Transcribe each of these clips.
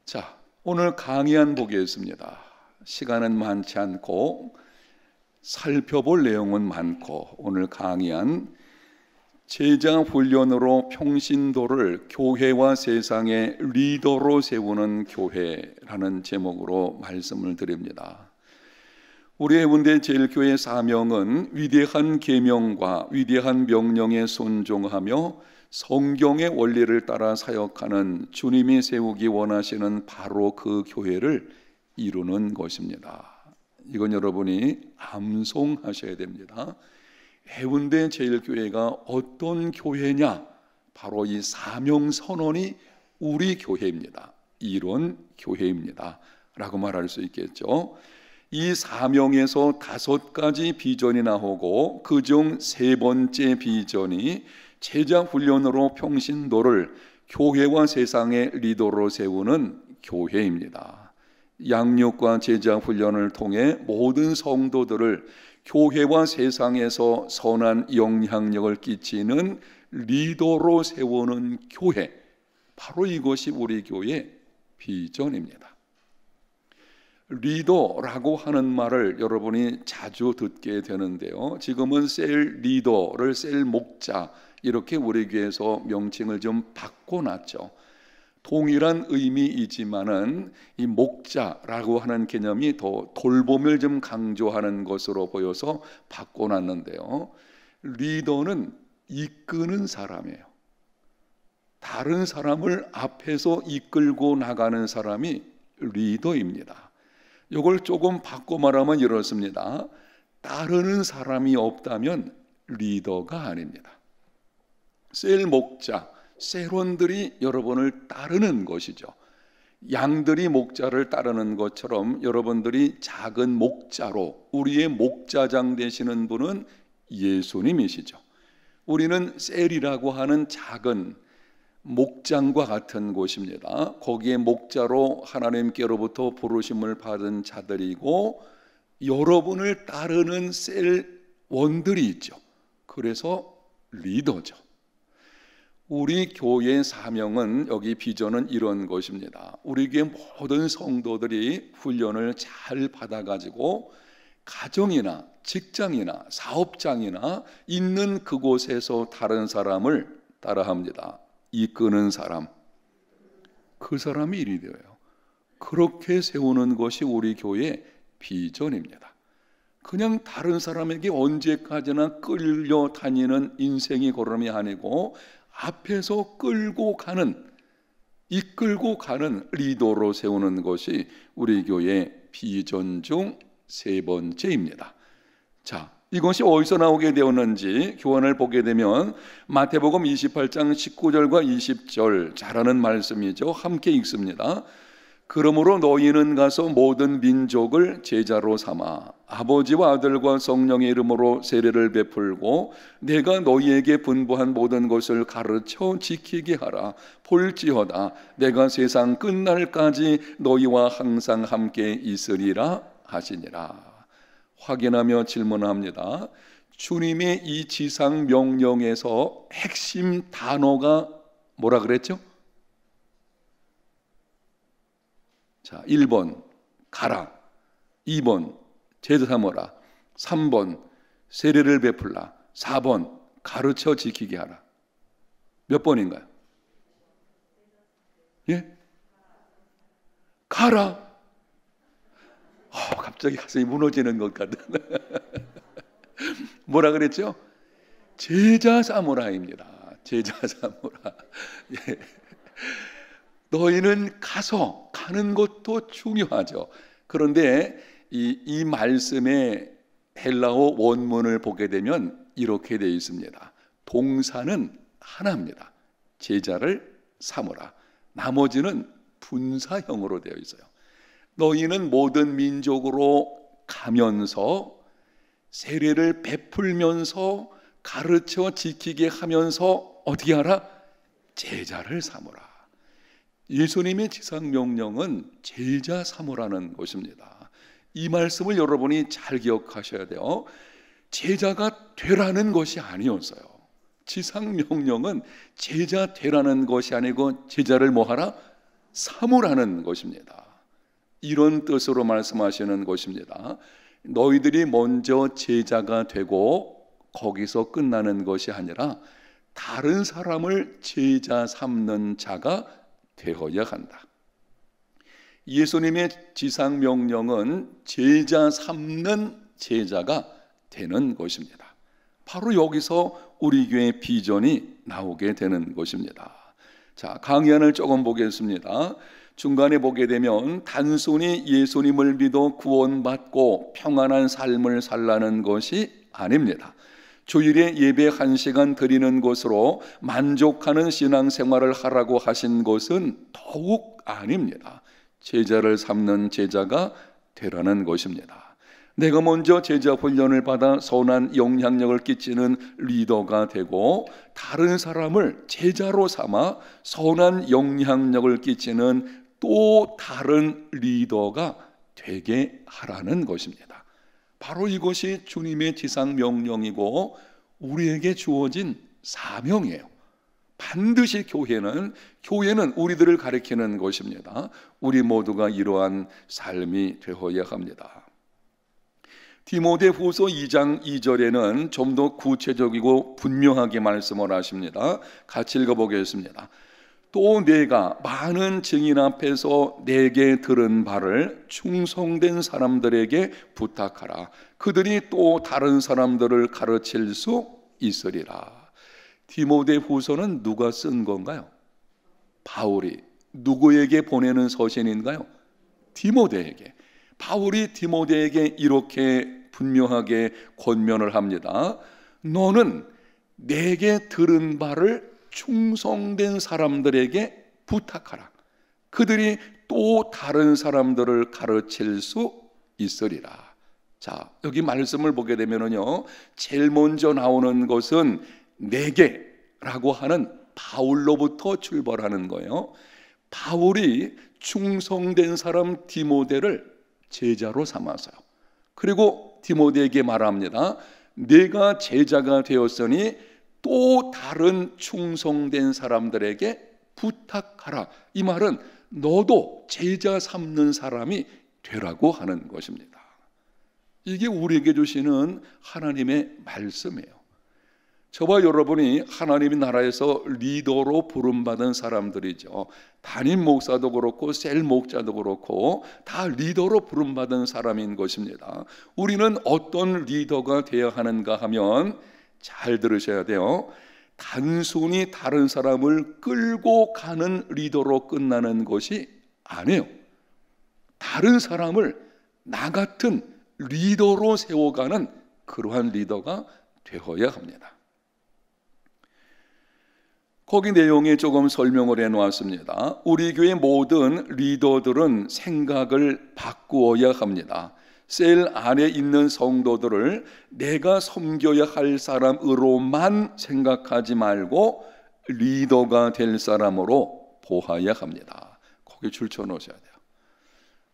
자, 오늘 강의안 보겠습니다. 시간은 많지 않고 살펴볼 내용은 많고 오늘 강의안 제자 훈련으로 평신도를 교회와 세상의 리더로 세우는 교회라는 제목으로 말씀을 드립니다. 우리 해운대 제일교회 사명은 위대한 계명과 위대한 명령에 순종하며 성경의 원리를 따라 사역하는 주님이 세우기 원하시는 바로 그 교회를 이루는 것입니다. 이건 여러분이 암송하셔야 됩니다. 해운대 제일교회가 어떤 교회냐? 바로 이 사명선언이 우리 교회입니다. 이런 교회입니다 라고 말할 수 있겠죠. 이 사명에서 5가지 비전이 나오고 그중 3번째 비전이 제자 훈련으로 평신도를 교회와 세상의 리더로 세우는 교회입니다. 양육과 제자 훈련을 통해 모든 성도들을 교회와 세상에서 선한 영향력을 끼치는 리더로 세우는 교회, 바로 이것이 우리 교회의 비전입니다. 리더라고 하는 말을 여러분이 자주 듣게 되는데요, 지금은 셀 리더를 셀 목자 이렇게 우리 교회에서 명칭을 좀 바꿔놨죠. 동일한 의미이지만은 이 목자라고 하는 개념이 더 돌봄을 좀 강조하는 것으로 보여서 바꿔놨는데요, 리더는 이끄는 사람이에요. 다른 사람을 앞에서 이끌고 나가는 사람이 리더입니다. 이걸 조금 바꿔 말하면 이렇습니다. 따르는 사람이 없다면 리더가 아닙니다. 셀 목자, 셀원들이 여러분을 따르는 것이죠. 양들이 목자를 따르는 것처럼 여러분들이 작은 목자로 우리의 목자장 되시는 분은 예수님이시죠. 우리는 셀이라고 하는 작은 목장과 같은 곳입니다. 거기에 목자로 하나님께로부터 부르심을 받은 자들이고 여러분을 따르는 셀원들이 있죠. 그래서 리더죠. 우리 교회의 사명은, 여기 비전은 이런 것입니다. 우리 교회 모든 성도들이 훈련을 잘 받아가지고 가정이나 직장이나 사업장이나 있는 그곳에서 다른 사람을 따라합니다. 이끄는 사람, 그 사람이 리더예요. 그렇게 세우는 것이 우리 교회의 비전입니다. 그냥 다른 사람에게 언제까지나 끌려다니는 인생의 걸음이 아니고 앞에서 끌고 가는, 이끌고 가는 리더로 세우는 것이 우리 교회의 비전 중 3번째입니다. 자, 이것이 어디서 나오게 되었는지 교환을 보게 되면 마태복음 28장 19절과 20절 잘하는 말씀이죠. 함께 읽습니다. 그러므로 너희는 가서 모든 민족을 제자로 삼아 아버지와 아들과 성령의 이름으로 세례를 베풀고 내가 너희에게 분부한 모든 것을 가르쳐 지키게 하라. 볼지어다 내가 세상 끝날까지 너희와 항상 함께 있으리라 하시니라. 확인하며 질문합니다. 주님의 이 지상 명령에서 핵심 단어가 뭐라 그랬죠? 자, 1번 가라, 2번 제자 삼으라, 3번 세례를 베풀라, 4번 가르쳐 지키게 하라. 몇 번인가요? 예? 가라. 갑자기 가슴이 무너지는 것 같은 뭐라 그랬죠? 제자 삼으라입니다. 제자 삼으라. 예. 너희는 가서, 가는 것도 중요하죠. 그런데 이 말씀의 헬라어 원문을 보게 되면 이렇게 되어 있습니다. 동사는 하나입니다. 제자를 삼으라. 나머지는 분사형으로 되어 있어요. 너희는 모든 민족으로 가면서 세례를 베풀면서 가르쳐 지키게 하면서 어떻게 하라? 제자를 삼으라. 예수님의 지상명령은 제자 삼으라는 것입니다. 이 말씀을 여러분이 잘 기억하셔야 돼요. 제자가 되라는 것이 아니었어요. 지상명령은 제자 되라는 것이 아니고 제자를 뭐하라? 삼으라는 것입니다. 이런 뜻으로 말씀하시는 것입니다. 너희들이 먼저 제자가 되고 거기서 끝나는 것이 아니라 다른 사람을 제자 삼는 자가 되어야 한다. 예수님의 지상 명령은 제자 삼는 제자가 되는 것입니다. 바로 여기서 우리 교회의 비전이 나오게 되는 것입니다. 자, 강연을 조금 보겠습니다. 중간에 보게 되면 단순히 예수님을 믿어 구원받고 평안한 삶을 살라는 것이 아닙니다. 주일에 예배 1시간 드리는 것으로 만족하는 신앙생활을 하라고 하신 것은 더욱 아닙니다. 제자를 삼는 제자가 되라는 것입니다. 내가 먼저 제자 훈련을 받아 선한 영향력을 끼치는 리더가 되고 다른 사람을 제자로 삼아 선한 영향력을 끼치는 또 다른 리더가 되게 하라는 것입니다. 바로 이것이 주님의 지상 명령이고 우리에게 주어진 사명이에요. 반드시 교회는 우리들을 가리키는 것입니다. 우리 모두가 이러한 삶이 되어야 합니다. 디모데후서 2장 2절에는 좀 더 구체적이고 분명하게 말씀을 하십니다. 같이 읽어보겠습니다. 또 내가 많은 증인 앞에서 내게 들은 바를 충성된 사람들에게 부탁하라. 그들이 또 다른 사람들을 가르칠 수 있으리라. 디모데후서는 누가 쓴 건가요? 바울이. 누구에게 보내는 서신인가요? 디모데에게. 바울이 디모데에게 이렇게 분명하게 권면을 합니다. 너는 내게 들은 바를 충성된 사람들에게 부탁하라. 그들이 또 다른 사람들을 가르칠 수 있으리라. 자, 여기 말씀을 보게 되면요, 제일 먼저 나오는 것은 내게라고 하는 바울로부터 출발하는 거예요. 바울이 충성된 사람 디모데를 제자로 삼아서요. 그리고 디모데에게 말합니다. 내가 제자가 되었으니 또 다른 충성된 사람들에게 부탁하라. 이 말은 너도 제자 삼는 사람이 되라고 하는 것입니다. 이게 우리에게 주시는 하나님의 말씀이에요. 저와 여러분이 하나님의 나라에서 리더로 부름받은 사람들이죠. 담임 목사도 그렇고 셀 목자도 그렇고 다 리더로 부름받은 사람인 것입니다. 우리는 어떤 리더가 되어야 하는가 하면 잘 들으셔야 돼요. 단순히 다른 사람을 끌고 가는 리더로 끝나는 것이 아니에요. 다른 사람을 나 같은 리더로 세워가는 그러한 리더가 되어야 합니다. 거기 내용에 조금 설명을 해놓았습니다. 우리 교회 모든 리더들은 생각을 바꾸어야 합니다. 셀 안에 있는 성도들을 내가 섬겨야 할 사람으로만 생각하지 말고 리더가 될 사람으로 보아야 합니다. 거기 줄쳐 놓으셔야 돼요.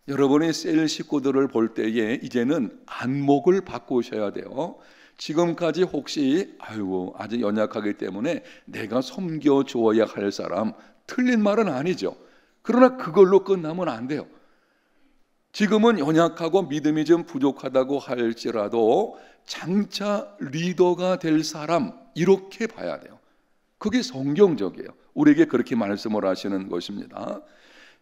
여러분이 셀 식구들을 볼 때에 이제는 안목을 바꾸셔야 돼요. 지금까지 혹시 아직 연약하기 때문에 내가 섬겨 주어야 할 사람, 틀린 말은 아니죠. 그러나 그걸로 끝나면 안 돼요. 지금은 연약하고 믿음이 좀 부족하다고 할지라도 장차 리더가 될 사람, 이렇게 봐야 돼요. 그게 성경적이에요. 우리에게 그렇게 말씀을 하시는 것입니다.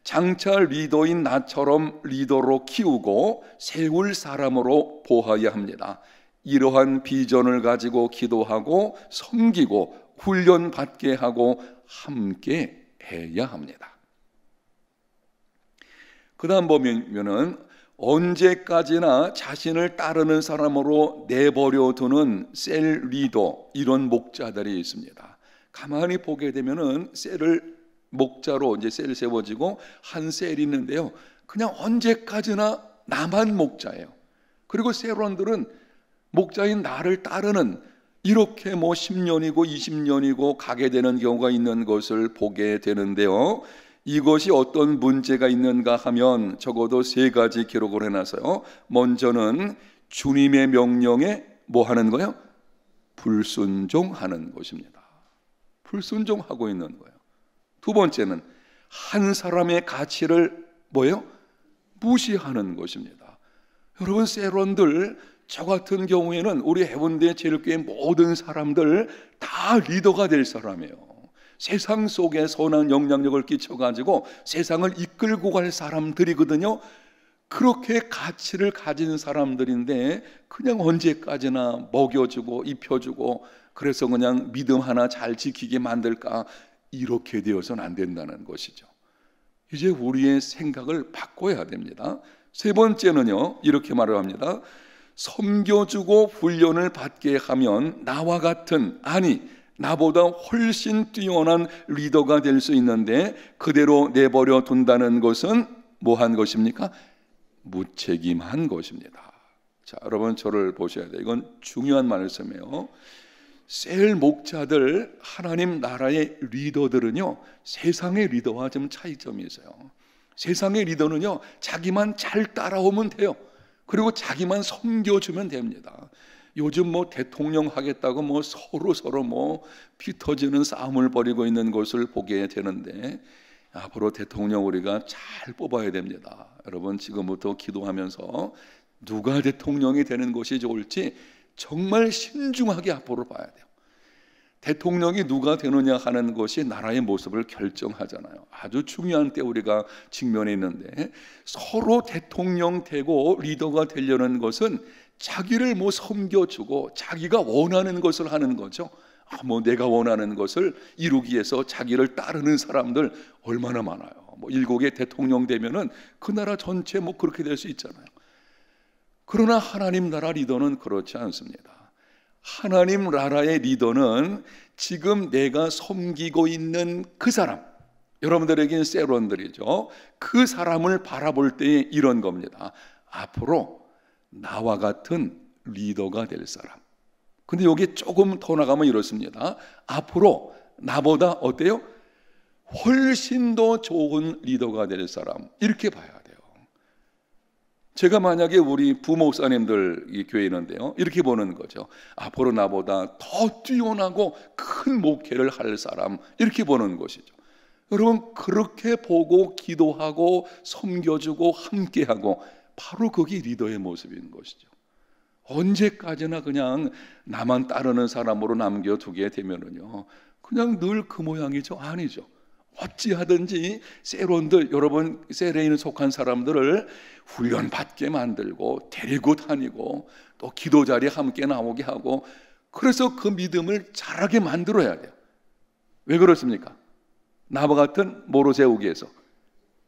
장차 리더인 나처럼 리더로 키우고 세울 사람으로 보아야 합니다. 이러한 비전을 가지고 기도하고 섬기고 훈련받게 하고 함께 해야 합니다. 그 다음 보면은 언제까지나 자신을 따르는 사람으로 내버려 두는 셀 리더, 이런 목자들이 있습니다. 가만히 보게 되면은 셀을 목자로 이제 셀 세워지고 한 셀이 있는데요, 그냥 언제까지나 나만 목자예요. 그리고 셀원들은 목자인 나를 따르는, 이렇게 10년이고 20년이고 가게 되는 경우가 있는 것을 보게 되는데요, 이것이 어떤 문제가 있는가 하면 적어도 3가지 기록을 해놔서요. 먼저는 주님의 명령에 뭐 하는 거예요? 불순종하는 것입니다. 불순종하고 있는 거예요. 두 번째는 한 사람의 가치를 뭐예요? 무시하는 것입니다. 여러분, 세론들, 저 같은 경우에는 우리 해운대 제일교회 모든 사람들 다 리더가 될 사람이에요. 세상 속에 선한 영향력을 끼쳐가지고 세상을 이끌고 갈 사람들이거든요. 그렇게 가치를 가진 사람들인데 그냥 언제까지나 먹여주고 입혀주고 그래서 그냥 믿음 하나 잘 지키게 만들까, 이렇게 되어서는 안 된다는 것이죠. 이제 우리의 생각을 바꿔야 됩니다. 세 번째는요, 이렇게 말을 합니다. 섬겨주고 훈련을 받게 하면 나와 같은, 아니 나보다 훨씬 뛰어난 리더가 될 수 있는데 그대로 내버려 둔다는 것은 뭐한 것입니까? 무책임한 것입니다. 자, 여러분 저를 보셔야 돼요. 이건 중요한 말씀이에요. 셀 목자들, 하나님 나라의 리더들은요, 세상의 리더와 좀 차이점이 있어요. 세상의 리더는요, 자기만 잘 따라오면 돼요. 그리고 자기만 섬겨주면 됩니다. 요즘 뭐 대통령 하겠다고 뭐 서로 뭐 피 터지는 싸움을 벌이고 있는 것을 보게 되는데, 앞으로 대통령 우리가 잘 뽑아야 됩니다. 여러분 지금부터 기도하면서 누가 대통령이 되는 것이 좋을지 정말 신중하게 앞으로 봐야 돼요. 대통령이 누가 되느냐 하는 것이 나라의 모습을 결정하잖아요. 아주 중요한 때 우리가 직면해 있는데, 서로 대통령 되고 리더가 되려는 것은 자기를 뭐 섬겨주고 자기가 원하는 것을 하는 거죠. 뭐 내가 원하는 것을 이루기 위해서 자기를 따르는 사람들 얼마나 많아요. 뭐 일국의 대통령 되면은 그 나라 전체 뭐 그렇게 될 수 있잖아요. 그러나 하나님 나라 리더는 그렇지 않습니다. 하나님 나라의 리더는 지금 내가 섬기고 있는 그 사람, 여러분들에게는 세론들이죠. 그 사람을 바라볼 때에 이런 겁니다. 앞으로 나와 같은 리더가 될 사람. 근데 여기 조금 더 나가면 이렇습니다. 앞으로 나보다 어때요? 훨씬 더 좋은 리더가 될 사람, 이렇게 봐야 돼요. 제가 만약에 우리 부목사님들 이 교회에 있는데요, 이렇게 보는 거죠. 앞으로 나보다 더 뛰어나고 큰 목회를 할 사람, 이렇게 보는 것이죠. 여러분 그렇게 보고 기도하고 섬겨주고 함께하고, 바로 그게 리더의 모습인 것이죠. 언제까지나 그냥 나만 따르는 사람으로 남겨두게 되면은요, 그냥 늘 그 모양이죠. 아니죠. 어찌하든지 세론들, 여러분 세례인에 속한 사람들을 훈련받게 만들고 데리고 다니고 또 기도 자리에 함께 나오게 하고, 그래서 그 믿음을 자라게 만들어야 돼요. 왜 그렇습니까? 나와 같은 뭐로 세우기 위해서?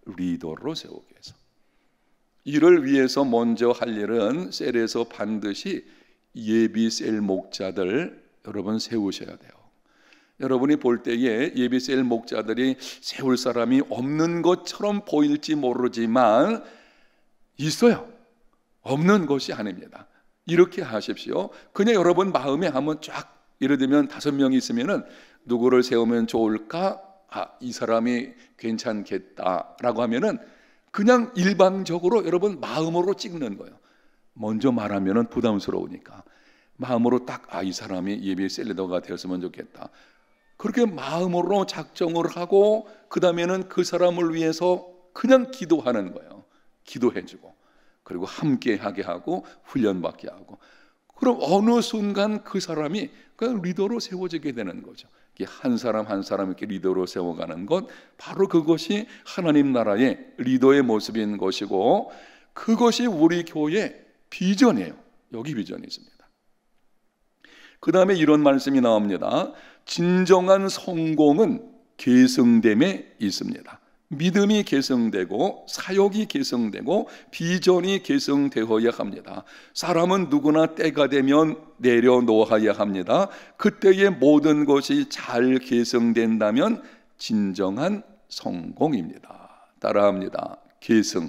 리더로 세우기 위해서. 이를 위해서 먼저 할 일은 셀에서 반드시 예비 셀 목자들 여러분 세우셔야 돼요. 여러분이 볼 때에 예비 셀 목자들이 세울 사람이 없는 것처럼 보일지 모르지만 있어요. 없는 것이 아닙니다. 이렇게 하십시오. 그냥 여러분 마음에 한번 쫙, 예를 들면 5명이 있으면은 누구를 세우면 좋을까? 이 사람이 괜찮겠다라고 하면은 그냥 일방적으로 여러분 마음으로 찍는 거예요. 먼저 말하면은 부담스러우니까 마음으로 딱 이 사람이 예비 셀 리더가 되었으면 좋겠다. 그렇게 마음으로 작정을 하고 그 다음에는 그 사람을 위해서 그냥 기도하는 거예요. 기도해주고 그리고 함께하게 하고 훈련받게 하고, 그럼 어느 순간 그 사람이 그 리더로 세워지게 되는 거죠. 한 사람 한 사람 이렇게 리더로 세워가는 것, 바로 그것이 하나님 나라의 리더의 모습인 것이고, 그것이 우리 교회의 비전이에요. 여기 비전이 있습니다. 그 다음에 이런 말씀이 나옵니다. 진정한 성공은 계승됨에 있습니다. 믿음이 계승되고 사역이 계승되고 비전이 계승되어야 합니다. 사람은 누구나 때가 되면 내려놓아야 합니다. 그때의 모든 것이 잘 계승된다면 진정한 성공입니다. 따라합니다. 계승.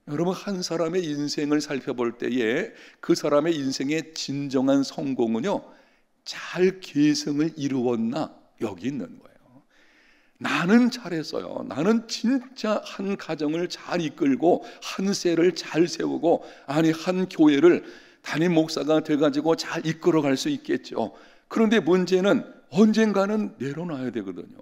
여러분 한 사람의 인생을 살펴볼 때에 그 사람의 인생의 진정한 성공은요, 잘 계승을 이루었나, 여기 있는 거예요. 나는 잘했어요. 나는 진짜 한 가정을 잘 이끌고 한 셀을 잘 세우고, 아니 한 교회를 담임 목사가 돼가지고 잘 이끌어갈 수 있겠죠. 그런데 문제는 언젠가는 내려놔야 되거든요.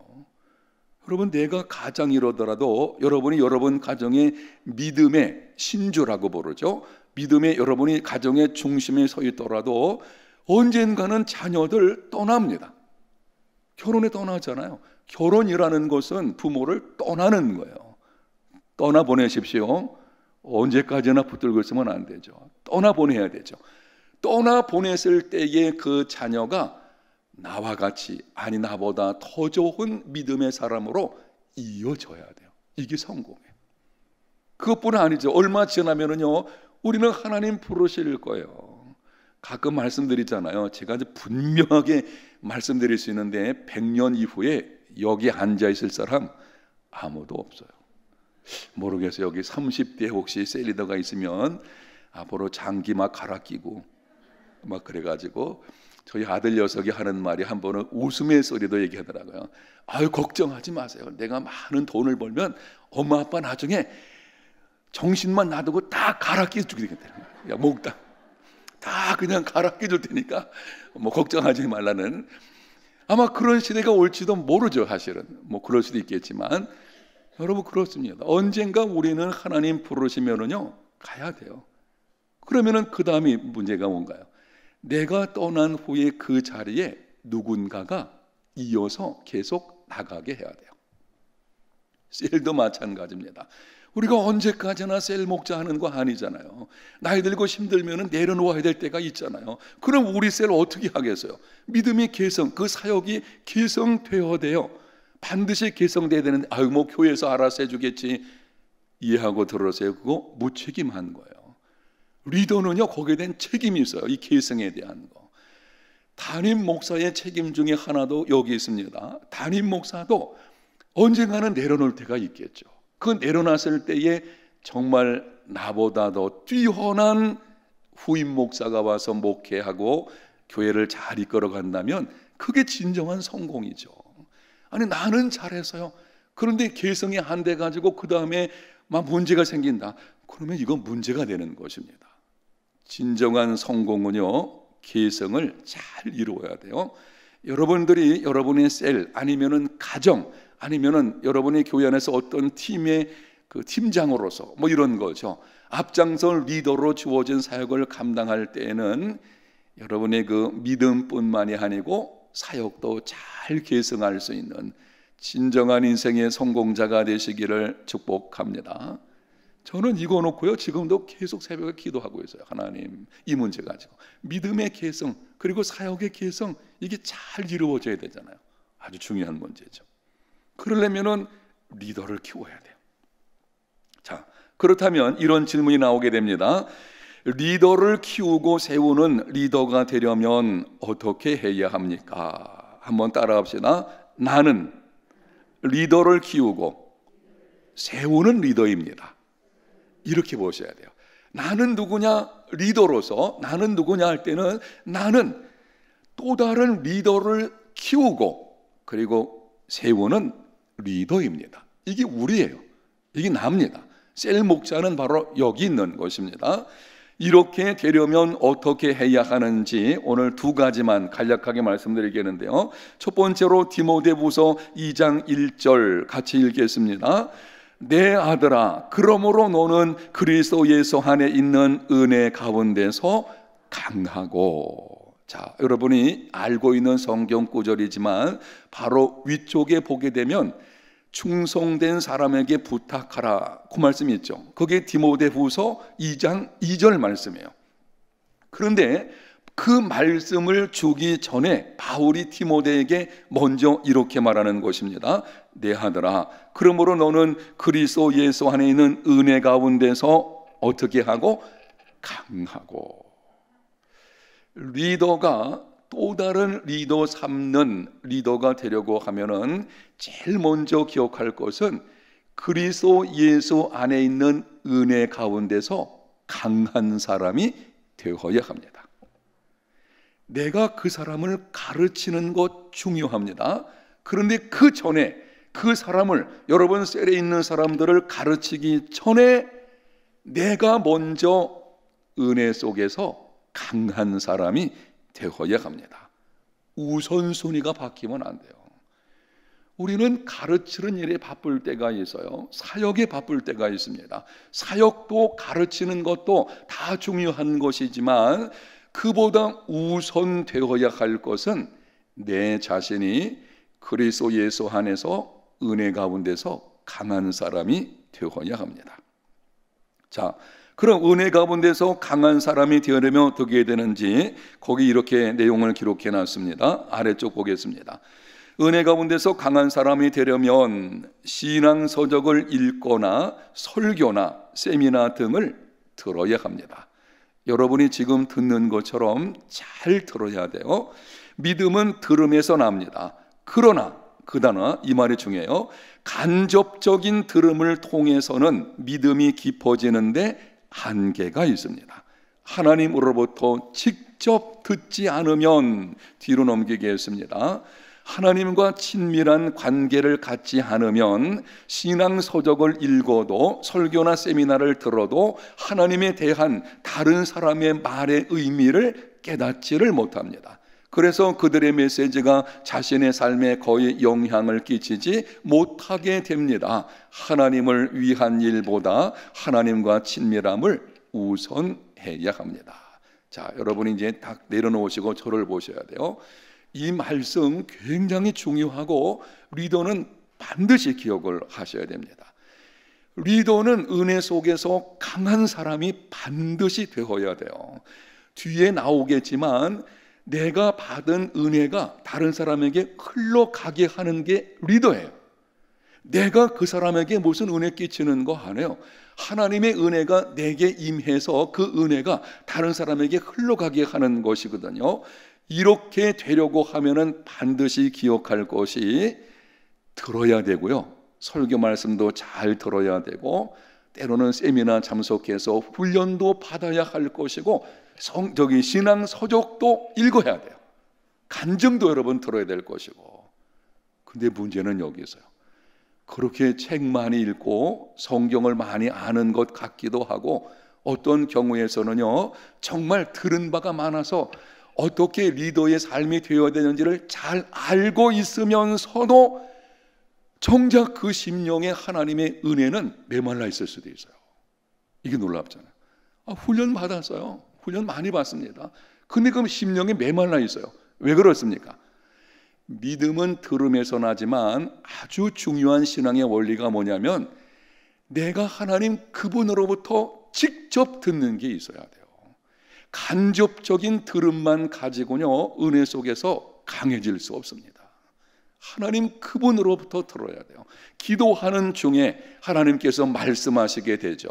여러분, 내가 가장 이러더라도 여러분이 여러분 가정의 믿음의 신주라고 부르죠. 믿음의 여러분이 가정의 중심에 서 있더라도 언젠가는 자녀들 떠납니다. 결혼에 떠나잖아요. 결혼이라는 것은 부모를 떠나는 거예요. 떠나보내십시오. 언제까지나 붙들고 있으면 안 되죠. 떠나보내야 되죠. 떠나보냈을 때의 그 자녀가 나와 같이, 아니 나보다 더 좋은 믿음의 사람으로 이어져야 돼요. 이게 성공이에요. 그것뿐 아니죠. 얼마 지나면은요, 우리는 하나님 부르실 거예요. 가끔 말씀드리잖아요. 제가 이제 분명하게 말씀드릴 수 있는데 100년 이후에 여기 앉아 있을 사람 아무도 없어요. 모르겠어요. 여기 30대 혹시 셀리더가 있으면 앞으로 장기 막 갈아 끼고 막 그래가지고 저희 아들 녀석이 하는 말이 한 번은 웃음의 소리도 얘기하더라고요. 아유, 걱정하지 마세요. 내가 많은 돈을 벌면 엄마 아빠 나중에 정신만 놔두고 다 갈아 끼줄 테니까, 야, 몽땅 다 그냥 갈아 끼줄 테니까 뭐 걱정하지 말라는, 아마 그런 시대가 올지도 모르죠. 사실은 뭐 그럴 수도 있겠지만 여러분, 그렇습니다. 언젠가 우리는 하나님 부르시면은요 가야 돼요. 그러면은 그 다음에 문제가 뭔가요? 내가 떠난 후에 그 자리에 누군가가 이어서 계속 나가게 해야 돼요. 셀도 마찬가지입니다. 우리가 언제까지나 셀 목자 하는 거 아니잖아요. 나이 들고 힘들면 내려놓아야 될 때가 있잖아요. 그럼 우리 셀 어떻게 하겠어요? 믿음의 개성, 그 사역이 개성되어야 돼요. 반드시 개성돼야 되는데, 아유 뭐 교회에서 알아서 해주겠지, 이해하고 들으세요. 그거 무책임한 거예요. 리더는요 거기에 대한 책임이 있어요. 이 개성에 대한 거. 담임 목사의 책임 중에 하나도 여기 있습니다. 담임 목사도 언젠가는 내려놓을 때가 있겠죠. 그 내려놨을 때에 정말 나보다 더 뛰어난 후임 목사가 와서 목회하고 교회를 잘 이끌어 간다면 그게 진정한 성공이죠. 아니 나는 잘해서요, 그런데 개성이 안 돼 가지고 그 다음에 막 문제가 생긴다. 그러면 이건 문제가 되는 것입니다. 진정한 성공은요 개성을 잘 이루어야 돼요. 여러분들이 여러분의 셀 아니면은 가정 아니면은 여러분의 교회 안에서 어떤 팀의 그 팀장으로서 뭐 이런 거죠. 앞장서 리더로 주어진 사역을 감당할 때에는 여러분의 그 믿음뿐만이 아니고 사역도 잘 계승할 수 있는 진정한 인생의 성공자가 되시기를 축복합니다. 저는 이거 놓고요 지금도 계속 새벽에 기도하고 있어요. 하나님, 이 문제 가지고 믿음의 개성 그리고 사역의 개성, 이게 잘 이루어져야 되잖아요. 아주 중요한 문제죠. 그러려면은 리더를 키워야 돼요. 자, 그렇다면 이런 질문이 나오게 됩니다. 리더를 키우고 세우는 리더가 되려면 어떻게 해야 합니까? 한번 따라합시다. 나는 리더를 키우고 세우는 리더입니다. 이렇게 보셔야 돼요. 나는 누구냐? 리더로서 나는 누구냐 할 때는 나는 또 다른 리더를 키우고 그리고 세우는 리더입니다. 이게 우리예요. 이게 납니다. 셀 목자는 바로 여기 있는 것입니다. 이렇게 되려면 어떻게 해야 하는지 오늘 두 가지만 간략하게 말씀드리겠는데요. 첫 번째로 디모데후서 2장 1절 같이 읽겠습니다. 내 아들아, 그러므로 너는 그리스도 예수 안에 있는 은혜 가운데서 강하고. 자, 여러분이 알고 있는 성경 구절이지만 바로 위쪽에 보게 되면 충성된 사람에게 부탁하라, 그 말씀이 있죠. 그게 디모데후서 2장 2절 말씀이에요. 그런데 그 말씀을 주기 전에 바울이 디모데에게 먼저 이렇게 말하는 것입니다. 내 아들아, 그러므로 너는 그리스도 예수 안에 있는 은혜 가운데서 어떻게 하고? 강하고. 리더가 또 다른 리더 삼는 리더가 되려고 하면은 제일 먼저 기억할 것은 그리스도 예수 안에 있는 은혜 가운데서 강한 사람이 되어야 합니다. 내가 그 사람을 가르치는 것 중요합니다. 그런데 그 전에 그 사람을, 여러분 셀에 있는 사람들을 가르치기 전에 내가 먼저 은혜 속에서 강한 사람이 되어야 합니다. 우선순위가 바뀌면 안 돼요. 우리는 가르치는 일에 바쁠 때가 있어요. 사역에 바쁠 때가 있습니다. 사역도 가르치는 것도 다 중요한 것이지만 그보다 우선되어야 할 것은 내 자신이 그리스도 예수 안에서 은혜 가운데서 강한 사람이 되어야 합니다. 자, 그럼 은혜 가운데서 강한 사람이 되려면 어떻게 되는지 거기 이렇게 내용을 기록해 놨습니다. 아래쪽 보겠습니다. 은혜 가운데서 강한 사람이 되려면 신앙 서적을 읽거나 설교나 세미나 등을 들어야 합니다. 여러분이 지금 듣는 것처럼 잘 들어야 돼요. 믿음은 들음에서 납니다. 그러나 그 단어 이 말이 중요해요. 간접적인 들음을 통해서는 믿음이 깊어지는데 한계가 있습니다. 하나님으로부터 직접 듣지 않으면 뒤로 넘기겠습니다. 하나님과 친밀한 관계를 갖지 않으면 신앙 서적을 읽어도 설교나 세미나를 들어도 하나님에 대한 다른 사람의 말의 의미를 깨닫지를 못합니다. 그래서 그들의 메시지가 자신의 삶에 거의 영향을 끼치지 못하게 됩니다. 하나님을 위한 일보다 하나님과 친밀함을 우선해야 합니다. 자, 여러분이 이제 딱 내려놓으시고 저를 보셔야 돼요. 이 말씀 굉장히 중요하고 리더는 반드시 기억을 하셔야 됩니다. 리더는 은혜 속에서 강한 사람이 반드시 되어야 돼요. 뒤에 나오겠지만 내가 받은 은혜가 다른 사람에게 흘러가게 하는 게 리더예요. 내가 그 사람에게 무슨 은혜 끼치는 거 아니에요. 하나님의 은혜가 내게 임해서 그 은혜가 다른 사람에게 흘러가게 하는 것이거든요. 이렇게 되려고 하면은 반드시 기억할 것이 들어야 되고요. 설교 말씀도 잘 들어야 되고 때로는 세미나 참석해서 훈련도 받아야 할 것이고 신앙 서적도 읽어야 돼요. 간증도 여러분 들어야 될 것이고. 근데 문제는 여기 있어요. 그렇게 책 많이 읽고 성경을 많이 아는 것 같기도 하고 어떤 경우에서는요 정말 들은 바가 많아서 어떻게 리더의 삶이 되어야 되는지를 잘 알고 있으면서도 정작 그 심령에 하나님의 은혜는 메말라 있을 수도 있어요. 이게 놀랍잖아요. 훈련 받았어요. 훈련 많이 받습니다. 근데 그럼 심령에 메말라 있어요. 왜 그렇습니까? 믿음은 들음에서 나지만 아주 중요한 신앙의 원리가 뭐냐면 내가 하나님 그분으로부터 직접 듣는 게 있어야 돼요. 간접적인 들음만 가지고는 은혜 속에서 강해질 수 없습니다. 하나님 그분으로부터 들어야 돼요. 기도하는 중에 하나님께서 말씀하시게 되죠.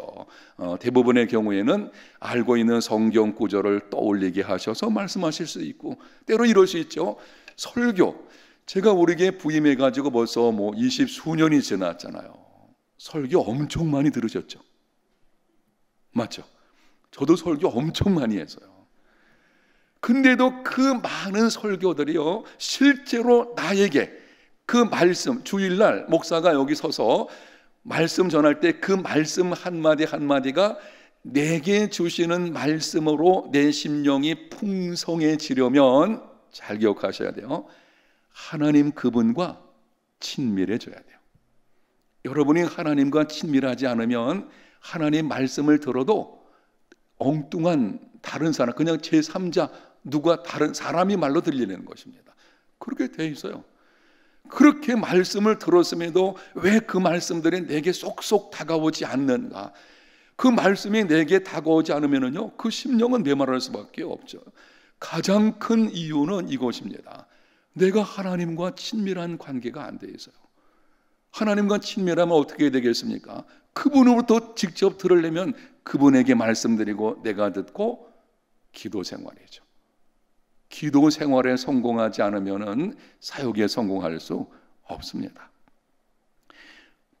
대부분의 경우에는 알고 있는 성경 구절을 떠올리게 하셔서 말씀하실 수 있고 때로 이럴 수 있죠. 설교, 제가 우리에게 부임해가지고 벌써 20수년이 지났잖아요. 설교 엄청 많이 들으셨죠? 맞죠? 저도 설교 엄청 많이 했어요. 근데도 그 많은 설교들이요 실제로 나에게 그 말씀, 주일날 목사가 여기 서서 말씀 전할 때 그 말씀 한마디 한마디가 내게 주시는 말씀으로 내 심령이 풍성해지려면 잘 기억하셔야 돼요. 하나님 그분과 친밀해져야 돼요. 여러분이 하나님과 친밀하지 않으면 하나님 말씀을 들어도 엉뚱한 다른 사람, 그냥 제3자 누가 다른 사람이 말로 들리는 것입니다. 그렇게 돼 있어요. 그렇게 말씀을 들었음에도 왜 그 말씀들이 내게 쏙쏙 다가오지 않는가? 그 말씀이 내게 다가오지 않으면요, 그 심령은 메말할 수밖에 없죠. 가장 큰 이유는 이것입니다. 내가 하나님과 친밀한 관계가 안 돼 있어요. 하나님과 친밀하면 어떻게 되겠습니까? 그분으로부터 직접 들으려면 그분에게 말씀드리고 내가 듣고 기도 생활이죠. 기도 생활에 성공하지 않으면 사역에 성공할 수 없습니다.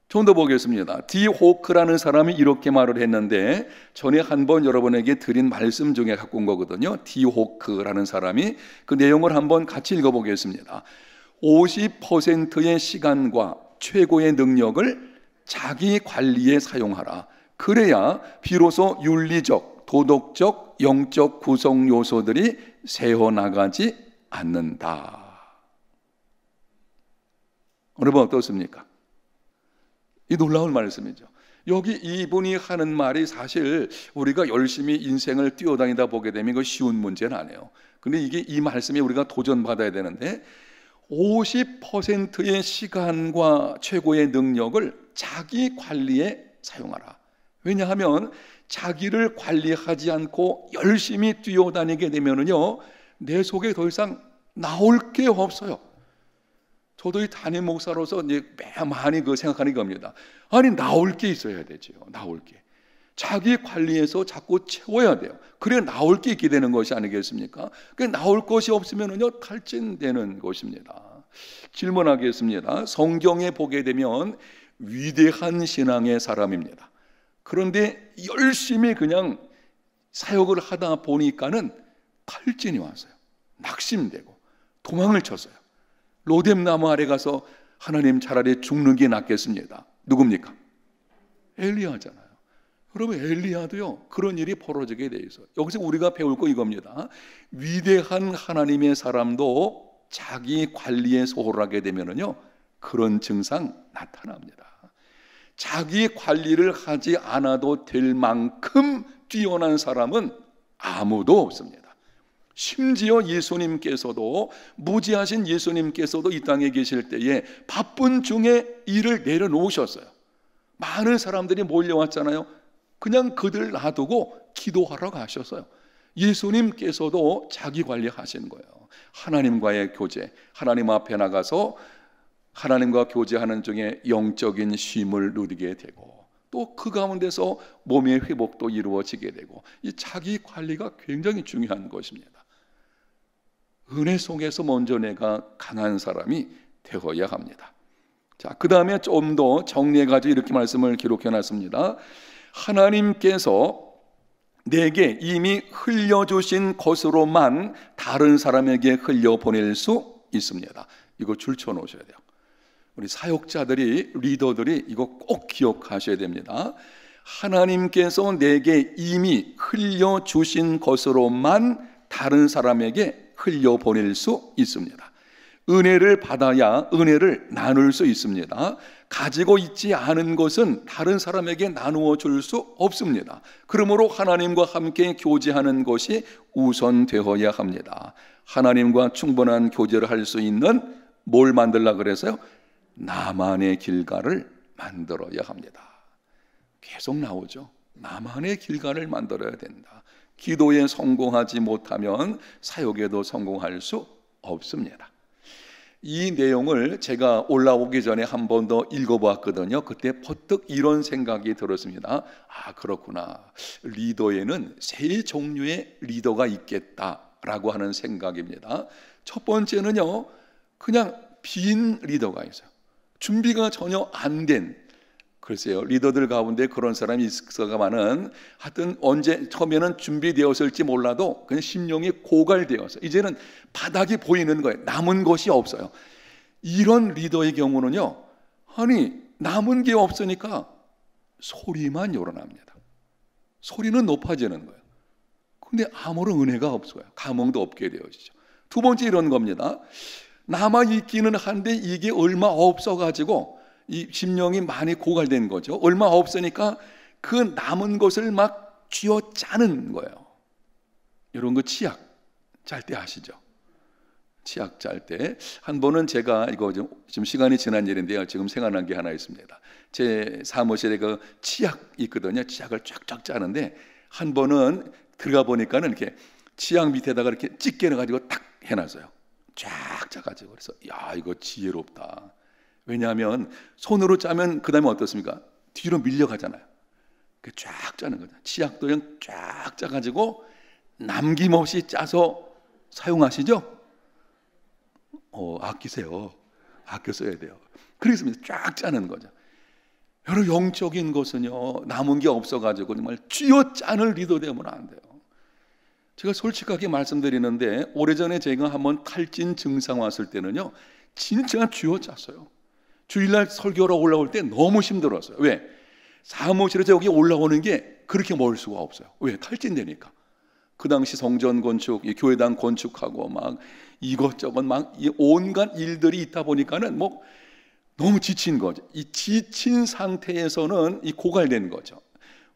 좀 더 보겠습니다. 디 호크라는 사람이 이렇게 말을 했는데 전에 한번 여러분에게 드린 말씀 중에 갖고 온 거거든요. 디 호크라는 사람이 그 내용을 한번 같이 읽어보겠습니다. 50%의 시간과 최고의 능력을 자기 관리에 사용하라. 그래야 비로소 윤리적, 도덕적, 영적 구성 요소들이 새어나가지 않는다. 여러분 어떻습니까? 이 놀라운 말씀이죠. 여기 이분이 하는 말이 사실 우리가 열심히 인생을 뛰어다니다 보게 되면 이거 쉬운 문제는 아니에요. 근데 이게 이 말씀에 우리가 도전받아야 되는데 50%의 시간과 최고의 능력을 자기 관리에 사용하라. 왜냐하면 자기를 관리하지 않고 열심히 뛰어다니게 되면은요, 내 속에 더 이상 나올 게 없어요. 저도 이 담임 목사로서 이제 많이 생각하는 겁니다. 아니, 나올 게 있어야 되죠. 나올 게. 자기 관리해서 자꾸 채워야 돼요. 그래 나올 게 있게 되는 것이 아니겠습니까? 그 나올 것이 없으면은요, 탈진되는 것입니다. 질문하겠습니다. 성경에 보게 되면 위대한 신앙의 사람입니다. 그런데 열심히 그냥 사역을 하다 보니까는 탈진이 왔어요. 낙심되고 도망을 쳤어요. 로뎀나무 아래 가서 하나님 차라리 죽는 게 낫겠습니다. 누굽니까? 엘리야잖아요. 여러분 엘리야도요 그런 일이 벌어지게 돼 있어요. 여기서 우리가 배울 거 이겁니다. 위대한 하나님의 사람도 자기 관리에 소홀하게 되면은요 그런 증상 나타납니다. 자기 관리를 하지 않아도 될 만큼 뛰어난 사람은 아무도 없습니다. 심지어 예수님께서도 무지하신 예수님께서도 이 땅에 계실 때에 바쁜 중에 일을 내려놓으셨어요. 많은 사람들이 몰려왔잖아요. 그냥 그들 놔두고 기도하러 가셨어요. 예수님께서도 자기 관리하신 거예요. 하나님과의 교제, 하나님 앞에 나가서 하나님과 교제하는 중에 영적인 쉼을 누리게 되고 또 그 가운데서 몸의 회복도 이루어지게 되고 이 자기 관리가 굉장히 중요한 것입니다. 은혜 속에서 먼저 내가 강한 사람이 되어야 합니다. 자, 그 다음에 좀 더 정리해가지고 이렇게 말씀을 기록해놨습니다. 하나님께서 내게 이미 흘려주신 것으로만 다른 사람에게 흘려보낼 수 있습니다. 이거 줄쳐 놓으셔야 돼요. 우리 사역자들이, 리더들이 이거 꼭 기억하셔야 됩니다. 하나님께서 내게 이미 흘려주신 것으로만 다른 사람에게 흘려보낼 수 있습니다. 은혜를 받아야 은혜를 나눌 수 있습니다. 가지고 있지 않은 것은 다른 사람에게 나누어 줄 수 없습니다. 그러므로 하나님과 함께 교제하는 것이 우선되어야 합니다. 하나님과 충분한 교제를 할 수 있는 뭘 만들라 그래서요? 나만의 길가를 만들어야 합니다. 계속 나오죠. 나만의 길가를 만들어야 된다. 기도에 성공하지 못하면 사역에도 성공할 수 없습니다. 이 내용을 제가 올라오기 전에 한 번 더 읽어보았거든요. 그때 퍼뜩 이런 생각이 들었습니다. 아, 그렇구나. 리더에는 세 종류의 리더가 있겠다라고 하는 생각입니다. 첫 번째는요, 그냥 빈 리더가 있어요. 준비가 전혀 안 된, 글쎄요, 리더들 가운데 그런 사람이 있어가만은 하여튼 언제 처음에는 준비되었을지 몰라도 그냥 심령이 고갈되어서 이제는 바닥이 보이는 거예요. 남은 것이 없어요. 이런 리더의 경우는요, 아니 남은 게 없으니까 소리만 요란합니다. 소리는 높아지는 거예요. 근데 아무런 은혜가 없어요. 감흥도 없게 되어지죠. 두 번째 이런 겁니다. 남아있기는 한데 이게 얼마 없어가지고 이 심령이 많이 고갈된 거죠. 얼마 없으니까 그 남은 것을 막 쥐어 짜는 거예요. 이런 거 치약 짤 때 아시죠? 치약 짤 때 한 번은 제가 이거 지금 시간이 지난 일인데요. 지금 생각난 게 하나 있습니다. 제 사무실에 그 치약 있거든요. 치약을 쫙쫙 짜는데 한 번은 들어가 보니까는 이렇게 치약 밑에다가 이렇게 집게 넣어가지고 탁 해놨어요. 쫙 짜가지고 그래서 야 이거 지혜롭다. 왜냐하면 손으로 짜면 그 다음에 어떻습니까? 뒤로 밀려가잖아요. 쫙 짜는 거죠. 치약도 그냥 쫙 짜가지고 남김없이 짜서 사용하시죠? 아끼세요. 아껴 써야 돼요. 그렇습니다. 쫙 짜는 거죠. 여러 영적인 것은요, 남은 게 없어가지고 정말 쥐어 짜는 리더 되면 안 돼요. 제가 솔직하게 말씀드리는데 오래전에 제가 한번 탈진 증상 왔을 때는요, 진짜 쥐어 짰어요. 주일날 설교로 올라올 때 너무 힘들었어요. 왜? 사무실에서 여기 올라오는 게 그렇게 멀 수가 없어요. 왜? 탈진되니까. 그 당시 성전 건축, 교회당 건축하고 막 이것저것 막 온갖 일들이 있다 보니까는 뭐 너무 지친 거죠. 이 지친 상태에서는 이 고갈된 거죠.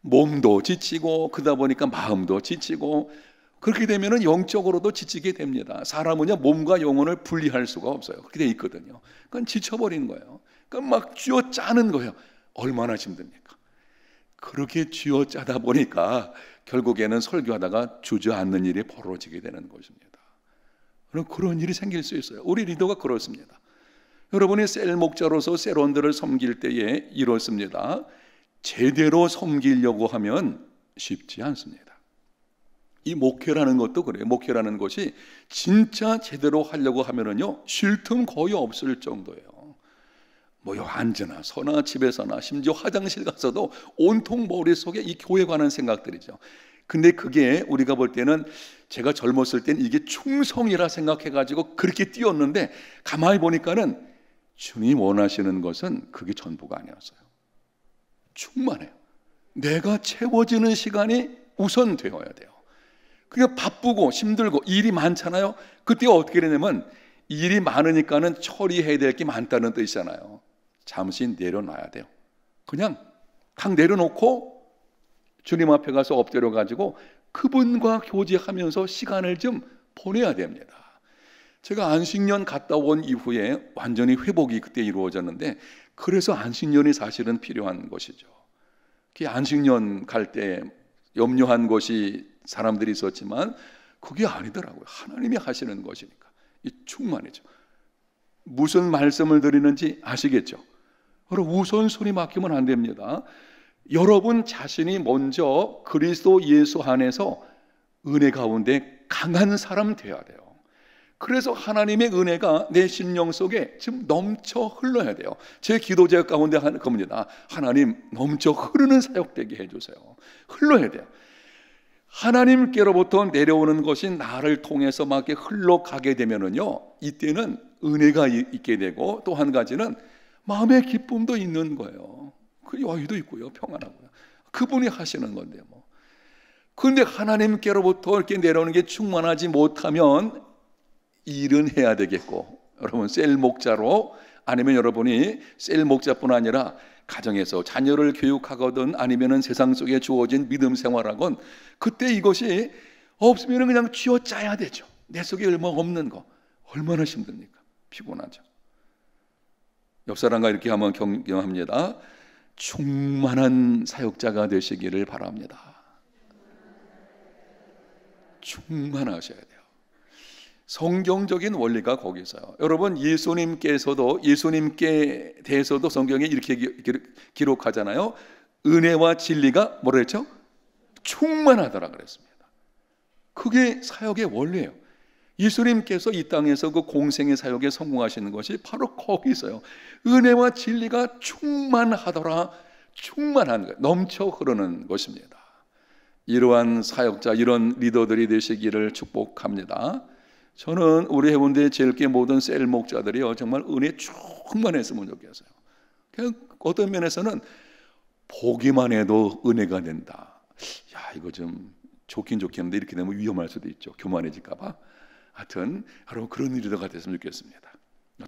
몸도 지치고 그러다 보니까 마음도 지치고 그렇게 되면은 영적으로도 지치게 됩니다. 사람은요 몸과 영혼을 분리할 수가 없어요. 그렇게 돼 있거든요. 그건 지쳐버리는 거예요. 그러니까 막 쥐어 짜는 거예요. 얼마나 힘듭니까? 그렇게 쥐어 짜다 보니까 결국에는 설교하다가 주저앉는 일이 벌어지게 되는 것입니다. 그런 일이 생길 수 있어요. 우리 리더가 그렇습니다. 여러분이 셀 목자로서 셀원들을 섬길 때에 이렇습니다. 제대로 섬기려고 하면 쉽지 않습니다. 이 목회라는 것도 그래요. 목회라는 것이 진짜 제대로 하려고 하면은요 쉴 틈 거의 없을 정도예요. 뭐 앉으나 서나 집에서나 심지어 화장실 가서도 온통 머릿속에 이 교회에 관한 생각들이죠. 근데 그게 우리가 볼 때는 제가 젊었을 땐 이게 충성이라 생각해가지고 그렇게 뛰었는데 가만히 보니까는 주님 원하시는 것은 그게 전부가 아니었어요. 충만해요. 내가 채워지는 시간이 우선 되어야 돼요. 그게 바쁘고 힘들고 일이 많잖아요. 그때 어떻게 되냐면 일이 많으니까는 처리해야 될 게 많다는 뜻이잖아요. 잠시 내려놔야 돼요. 그냥 탁 내려놓고 주님 앞에 가서 엎드려 가지고 그분과 교제하면서 시간을 좀 보내야 됩니다. 제가 안식년 갔다 온 이후에 완전히 회복이 그때 이루어졌는데 그래서 안식년이 사실은 필요한 것이죠. 그 안식년 갈 때 염려한 것이 사람들이 있었지만 그게 아니더라고요. 하나님이 하시는 것이니까 이 충만이죠. 무슨 말씀을 드리는지 아시겠죠? 여러분 우선순위 맡기면 안 됩니다. 여러분 자신이 먼저 그리스도 예수 안에서 은혜 가운데 강한 사람 되어야 돼요. 그래서 하나님의 은혜가 내 심령 속에 지금 넘쳐 흘러야 돼요. 제 기도 제목 가운데 하는 겁니다. 하나님 넘쳐 흐르는 사역되게 해주세요. 흘러야 돼요. 하나님께로부터 내려오는 것이 나를 통해서 막 흘러가게 되면은요, 이때는 은혜가 있게 되고 또 한 가지는 마음의 기쁨도 있는 거예요. 그 여유도 있고요, 평안하고요. 그분이 하시는 건데 뭐. 그런데 하나님께로부터 이렇게 내려오는 게 충만하지 못하면 일은 해야 되겠고, 여러분 셀 목자로 아니면 여러분이 셀 목자뿐 아니라 가정에서 자녀를 교육하거든 아니면은 세상 속에 주어진 믿음 생활하건 그때 이것이 없으면 그냥 쥐어짜야 되죠. 내 속에 얼마 없는 거 얼마나 힘듭니까? 피곤하죠. 옆 사람과 이렇게 한번 경험합니다. 충만한 사역자가 되시기를 바랍니다. 충만하셔야 돼요. 성경적인 원리가 거기 있어요. 여러분 예수님께 대해서도 성경에 이렇게 기록하잖아요. 은혜와 진리가 뭐라 했죠? 충만하더라 그랬습니다. 그게 사역의 원리예요. 예수님께서 이 땅에서 그 공생의 사역에 성공하시는 것이 바로 거기 있어요. 은혜와 진리가 충만하더라. 충만한 것, 넘쳐 흐르는 것입니다. 이러한 사역자, 이런 리더들이 되시기를 축복합니다. 저는 우리 해운대 제일교회 모든 셀 목자들이요 정말 은혜 충만했으면 좋겠어요. 그냥 어떤 면에서는 보기만 해도 은혜가 된다. 야 이거 좀 좋긴 좋겠는데 이렇게 되면 위험할 수도 있죠. 교만해질까봐. 하여튼 여러분 그런 리더가 됐으면 좋겠습니다.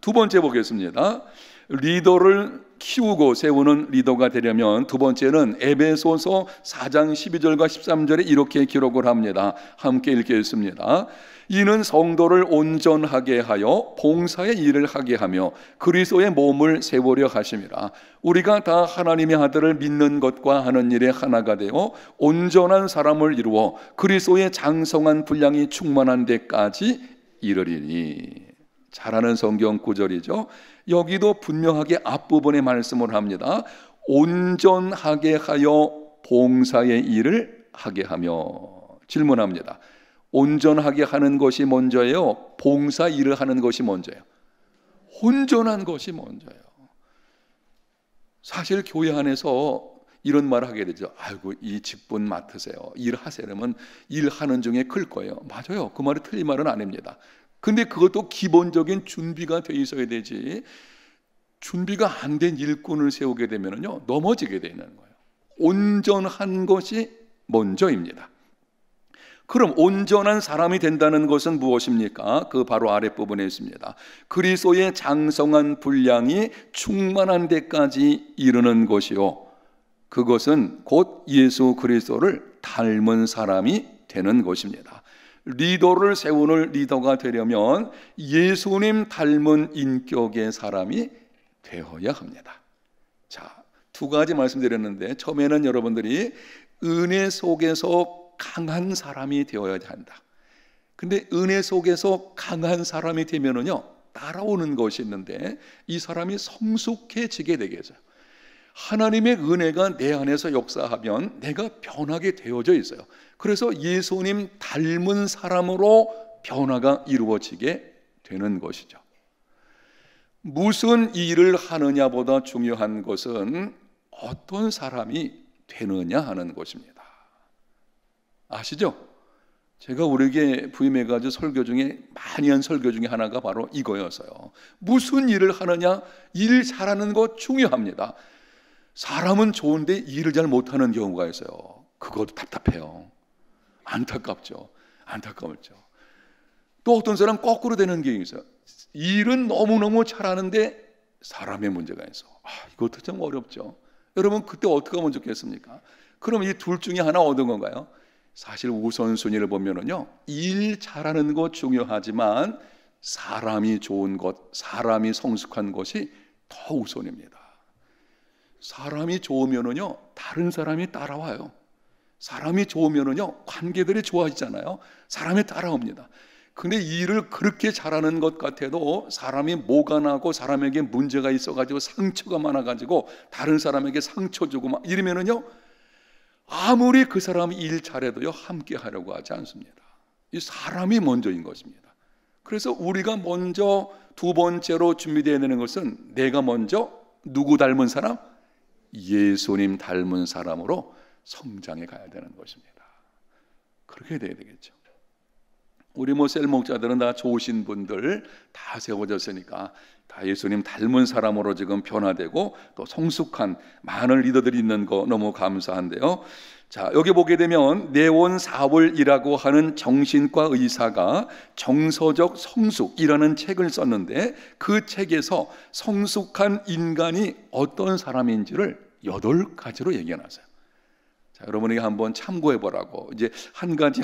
두 번째 보겠습니다. 리더를 키우고 세우는 리더가 되려면 두 번째는 에베소서 4장 12절과 13절에 이렇게 기록을 합니다. 함께 읽겠습니다. 이는 성도를 온전하게 하여 봉사의 일을 하게 하며 그리스도의 몸을 세우려 하심이라. 우리가 다 하나님의 아들을 믿는 것과 하는 일에 하나가 되어 온전한 사람을 이루어 그리스도의 장성한 분량이 충만한 데까지 이르리니. 잘하는 성경 구절이죠. 여기도 분명하게 앞부분에 말씀을 합니다. 온전하게 하여 봉사의 일을 하게 하며. 질문합니다. 온전하게 하는 것이 먼저예요? 봉사 일을 하는 것이 먼저예요? 온전한 것이 먼저예요. 사실 교회 안에서 이런 말을 하게 되죠. 아이고 이 직분 맡으세요. 일하세요면 일하는 중에 클 거예요. 맞아요. 그 말이 틀린 말은 아닙니다. 근데 그것도 기본적인 준비가 돼 있어야 되지. 준비가 안 된 일꾼을 세우게 되면요 넘어지게 되는 거예요. 온전한 것이 먼저입니다. 그럼 온전한 사람이 된다는 것은 무엇입니까? 그 바로 아랫부분에 있습니다. 그리스도의 장성한 분량이 충만한 데까지 이르는 것이요, 그것은 곧 예수 그리스도를 닮은 사람이 되는 것입니다. 리더를 세우는 리더가 되려면 예수님 닮은 인격의 사람이 되어야 합니다. 자, 두 가지 말씀드렸는데, 처음에는 여러분들이 은혜 속에서 강한 사람이 되어야 한다. 근데 은혜 속에서 강한 사람이 되면은요, 따라오는 것이 있는데, 이 사람이 성숙해지게 되겠어요. 하나님의 은혜가 내 안에서 역사하면 내가 변하게 되어져 있어요. 그래서 예수님 닮은 사람으로 변화가 이루어지게 되는 것이죠. 무슨 일을 하느냐보다 중요한 것은 어떤 사람이 되느냐 하는 것입니다. 아시죠? 제가 우리에게 부임해가지고 설교 중에 많이 한 설교 중에 하나가 바로 이거였어요. 무슨 일을 하느냐, 일 잘하는 거 중요합니다. 사람은 좋은데 일을 잘 못하는 경우가 있어요. 그것도 답답해요. 안타깝죠. 안타까웠죠. 또 어떤 사람 거꾸로 되는 경우가 있어요. 일은 너무너무 잘하는데 사람의 문제가 있어. 이것도 좀 어렵죠. 여러분, 그때 어떻게 하면 좋겠습니까? 그럼 이 둘 중에 하나 얻은 건가요? 사실 우선순위를 보면은요, 일 잘하는 것 중요하지만 사람이 좋은 것, 사람이 성숙한 것이 더 우선입니다. 사람이 좋으면은요, 다른 사람이 따라와요. 사람이 좋으면은요, 관계들이 좋아지잖아요. 사람이 따라옵니다. 근데 일을 그렇게 잘하는 것 같아도 사람이 뭐가 나고 사람에게 문제가 있어가지고 상처가 많아가지고 다른 사람에게 상처 주고 막 이러면은요, 아무리 그 사람이 일 잘해도요, 함께 하려고 하지 않습니다. 이 사람이 먼저인 것입니다. 그래서 우리가 먼저 두 번째로 준비되어야 되는 것은, 내가 먼저 누구 닮은 사람? 예수님 닮은 사람으로 성장해 가야 되는 것입니다. 그렇게 돼야 되겠죠. 우리 셀 목자들은 다 좋으신 분들 다 세워졌으니까 다 예수님 닮은 사람으로 지금 변화되고 또 성숙한 많은 리더들이 있는 거 너무 감사한데요. 자, 여기 보게 되면 네온 사월이라고 하는 정신과 의사가 정서적 성숙이라는 책을 썼는데, 그 책에서 성숙한 인간이 어떤 사람인지를 8가지로 얘기해놨어요. 자, 여러분에게 한번 참고해 보라고 이제 한 가지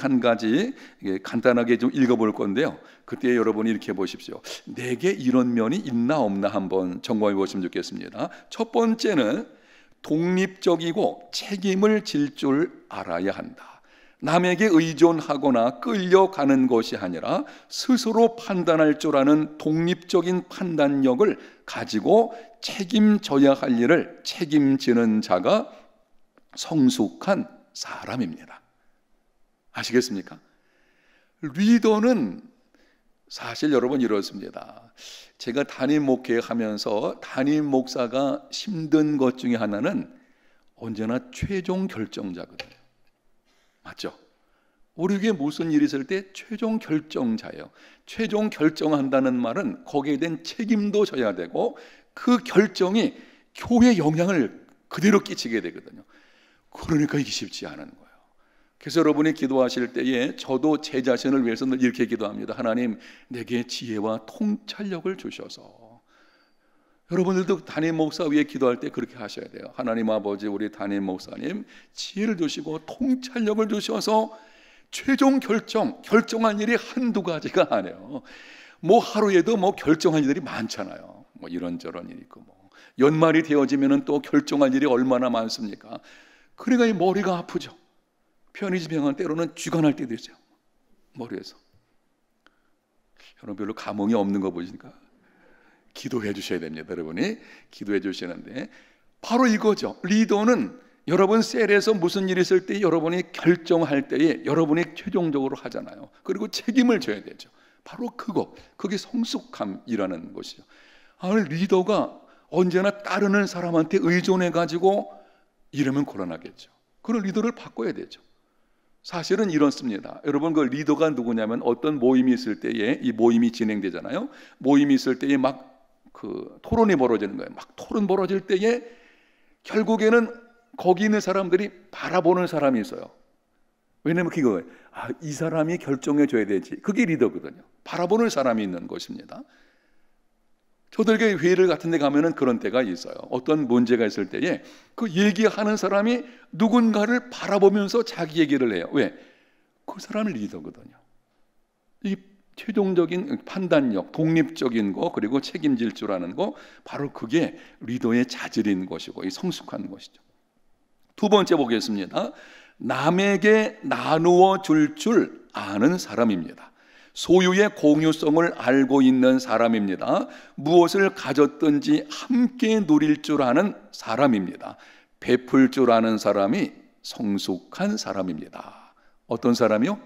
간단하게 좀 읽어볼 건데요. 그때 여러분이 이렇게 보십시오. 내게 이런 면이 있나 없나 한번 점검해 보시면 좋겠습니다. 첫 번째는 독립적이고 책임을 질 줄 알아야 한다. 남에게 의존하거나 끌려가는 것이 아니라 스스로 판단할 줄 아는 독립적인 판단력을 가지고 책임져야 할 일을 책임지는 자가 성숙한 사람입니다. 아시겠습니까? 리더는 사실 여러분 이렇습니다. 제가 담임 목회하면서 담임 목사가 힘든 것 중에 하나는 언제나 최종 결정자거든요. 맞죠? 우리에게 무슨 일이 있을 때 최종 결정자예요. 최종 결정한다는 말은 거기에 대한 책임도 져야 되고 그 결정이 교회에 영향을 그대로 끼치게 되거든요. 그러니까 이게 쉽지 않은 거예요. 그래서 여러분이 기도하실 때에 저도 제 자신을 위해서 늘 이렇게 기도합니다. 하나님, 내게 지혜와 통찰력을 주셔서. 여러분들도 담임 목사 위에 기도할 때 그렇게 하셔야 돼요. 하나님 아버지, 우리 담임 목사님 지혜를 주시고 통찰력을 주셔서 최종 결정할 일이 한두 가지가 아니에요. 하루에도 결정할 일들이 많잖아요. 이런저런 일이 있고 연말이 되어지면은 또 결정할 일이 얼마나 많습니까? 그러니까 이 머리가 아프죠. 편의점 병원 때로는 쥐가 날 때도 있어요. 머리에서. 여러분 별로 감흥이 없는 거 보시니까 기도해 주셔야 됩니다. 여러분이 기도해 주시는데 바로 이거죠. 리더는 여러분 셀에서 무슨 일이 있을 때 여러분이 결정할 때에 여러분이 최종적으로 하잖아요. 그리고 책임을 져야 되죠. 바로 그게 성숙함이라는 것이죠. 리더가 언제나 따르는 사람한테 의존해 가지고 이러면 곤란하겠죠. 그런 리더를 바꿔야 되죠. 사실은 이렇습니다. 여러분, 그 리더가 누구냐면 어떤 모임이 있을 때에 이 모임이 진행되잖아요. 모임이 있을 때에 토론이 벌어지는 거예요. 토론 벌어질 때에 결국에는 거기 있는 사람들이 바라보는 사람이 있어요. 왜냐하면 그거 이 사람이 결정해 줘야 되지. 그게 리더거든요. 바라보는 사람이 있는 것입니다. 저들에게 회의를 같은 데 가면은 그런 때가 있어요. 어떤 문제가 있을 때에 그 얘기하는 사람이 누군가를 바라보면서 자기 얘기를 해요. 왜? 그 사람이 리더거든요. 이 최종적인 판단력, 독립적인 거, 그리고 책임질 줄 아는 거, 바로 그게 리더의 자질인 것이고 이 성숙한 것이죠. 두 번째 보겠습니다. 남에게 나누어 줄 아는 사람입니다. 소유의 공유성을 알고 있는 사람입니다. 무엇을 가졌든지 함께 누릴 줄 아는 사람입니다. 베풀 줄 아는 사람이 성숙한 사람입니다. 어떤 사람이요?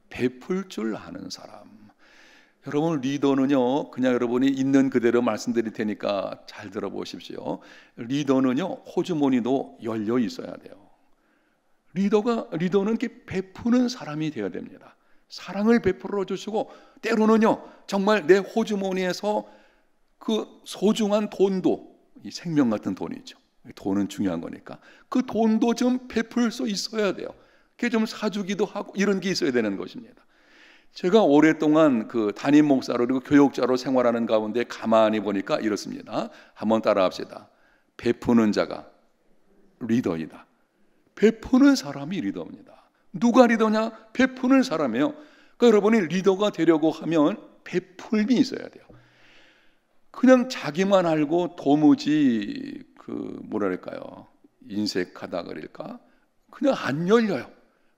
베풀 줄 아는 사람. 여러분, 리더는요, 그냥 여러분이 있는 그대로 말씀드릴 테니까 잘 들어보십시오. 리더는요, 호주머니도 열려 있어야 돼요. 리더는 이렇게 베푸는 사람이 되어야 됩니다. 사랑을 베풀어 주시고, 때로는요, 정말 내 호주머니에서 그 소중한 돈도, 이 생명 같은 돈이죠. 돈은 중요한 거니까 그 돈도 좀 베풀 수 있어야 돼요. 그게 좀 사주기도 하고 이런 게 있어야 되는 것입니다. 제가 오랫동안 그 담임 목사로 그리고 교육자로 생활하는 가운데 가만히 보니까 이렇습니다. 한번 따라합시다. 베푸는 자가 리더이다. 베푸는 사람이 리더입니다. 누가 리더냐? 베푸는 사람이에요. 그러니까 여러분이 리더가 되려고 하면 베풀미 있어야 돼요. 그냥 자기만 알고 도무지 뭐랄까요, 인색하다 그럴까? 그냥 안 열려요.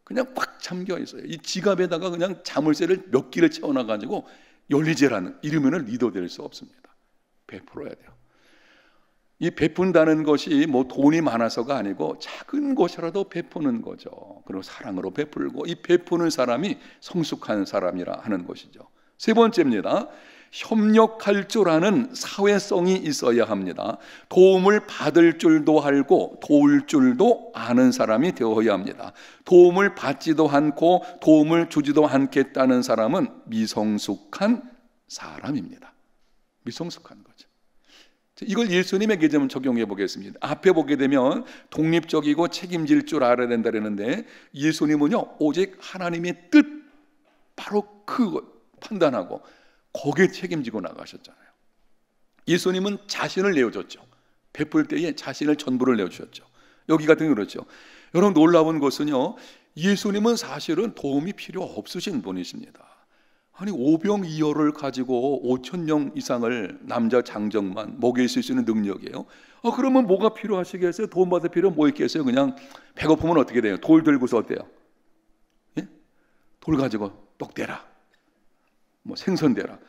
그냥 꽉 잠겨 있어요. 이 지갑에다가 그냥 자물쇠를 몇 개를 채워놔가지고 열리지라는, 이러면은 리더 될 수 없습니다. 베풀어야 돼요. 이 베푼다는 것이 뭐 돈이 많아서가 아니고 작은 것이라도 베푸는 거죠. 그리고 사랑으로 베풀고, 이 베푸는 사람이 성숙한 사람이라 하는 것이죠. 세 번째입니다. 협력할 줄 아는 사회성이 있어야 합니다. 도움을 받을 줄도 알고 도울 줄도 아는 사람이 되어야 합니다. 도움을 받지도 않고 도움을 주지도 않겠다는 사람은 미성숙한 사람입니다. 미성숙한 거죠. 이걸 예수님에게 좀 적용해 보겠습니다. 앞에 보게 되면 독립적이고 책임질 줄 알아야 된다 그러는데, 예수님은요, 오직 하나님의 뜻, 바로 그거 판단하고 거기에 책임지고 나가셨잖아요. 예수님은 자신을 내어줬죠. 베풀 때에 자신을 전부를 내어주셨죠. 여기 같은 게 그렇죠. 여러분, 놀라운 것은요, 예수님은 사실은 도움이 필요 없으신 분이십니다. 아니, 오병이어를 가지고 5,000명 이상을 남자 장정만 먹일 수 있는 능력이에요. 그러면 뭐가 필요하시겠어요? 도움받을 필요 뭐 있겠어요? 그냥 배고프면 어떻게 돼요? 돌 들고서 어때요? 예? 돌 가지고 떡 대라, 뭐 생선 대라.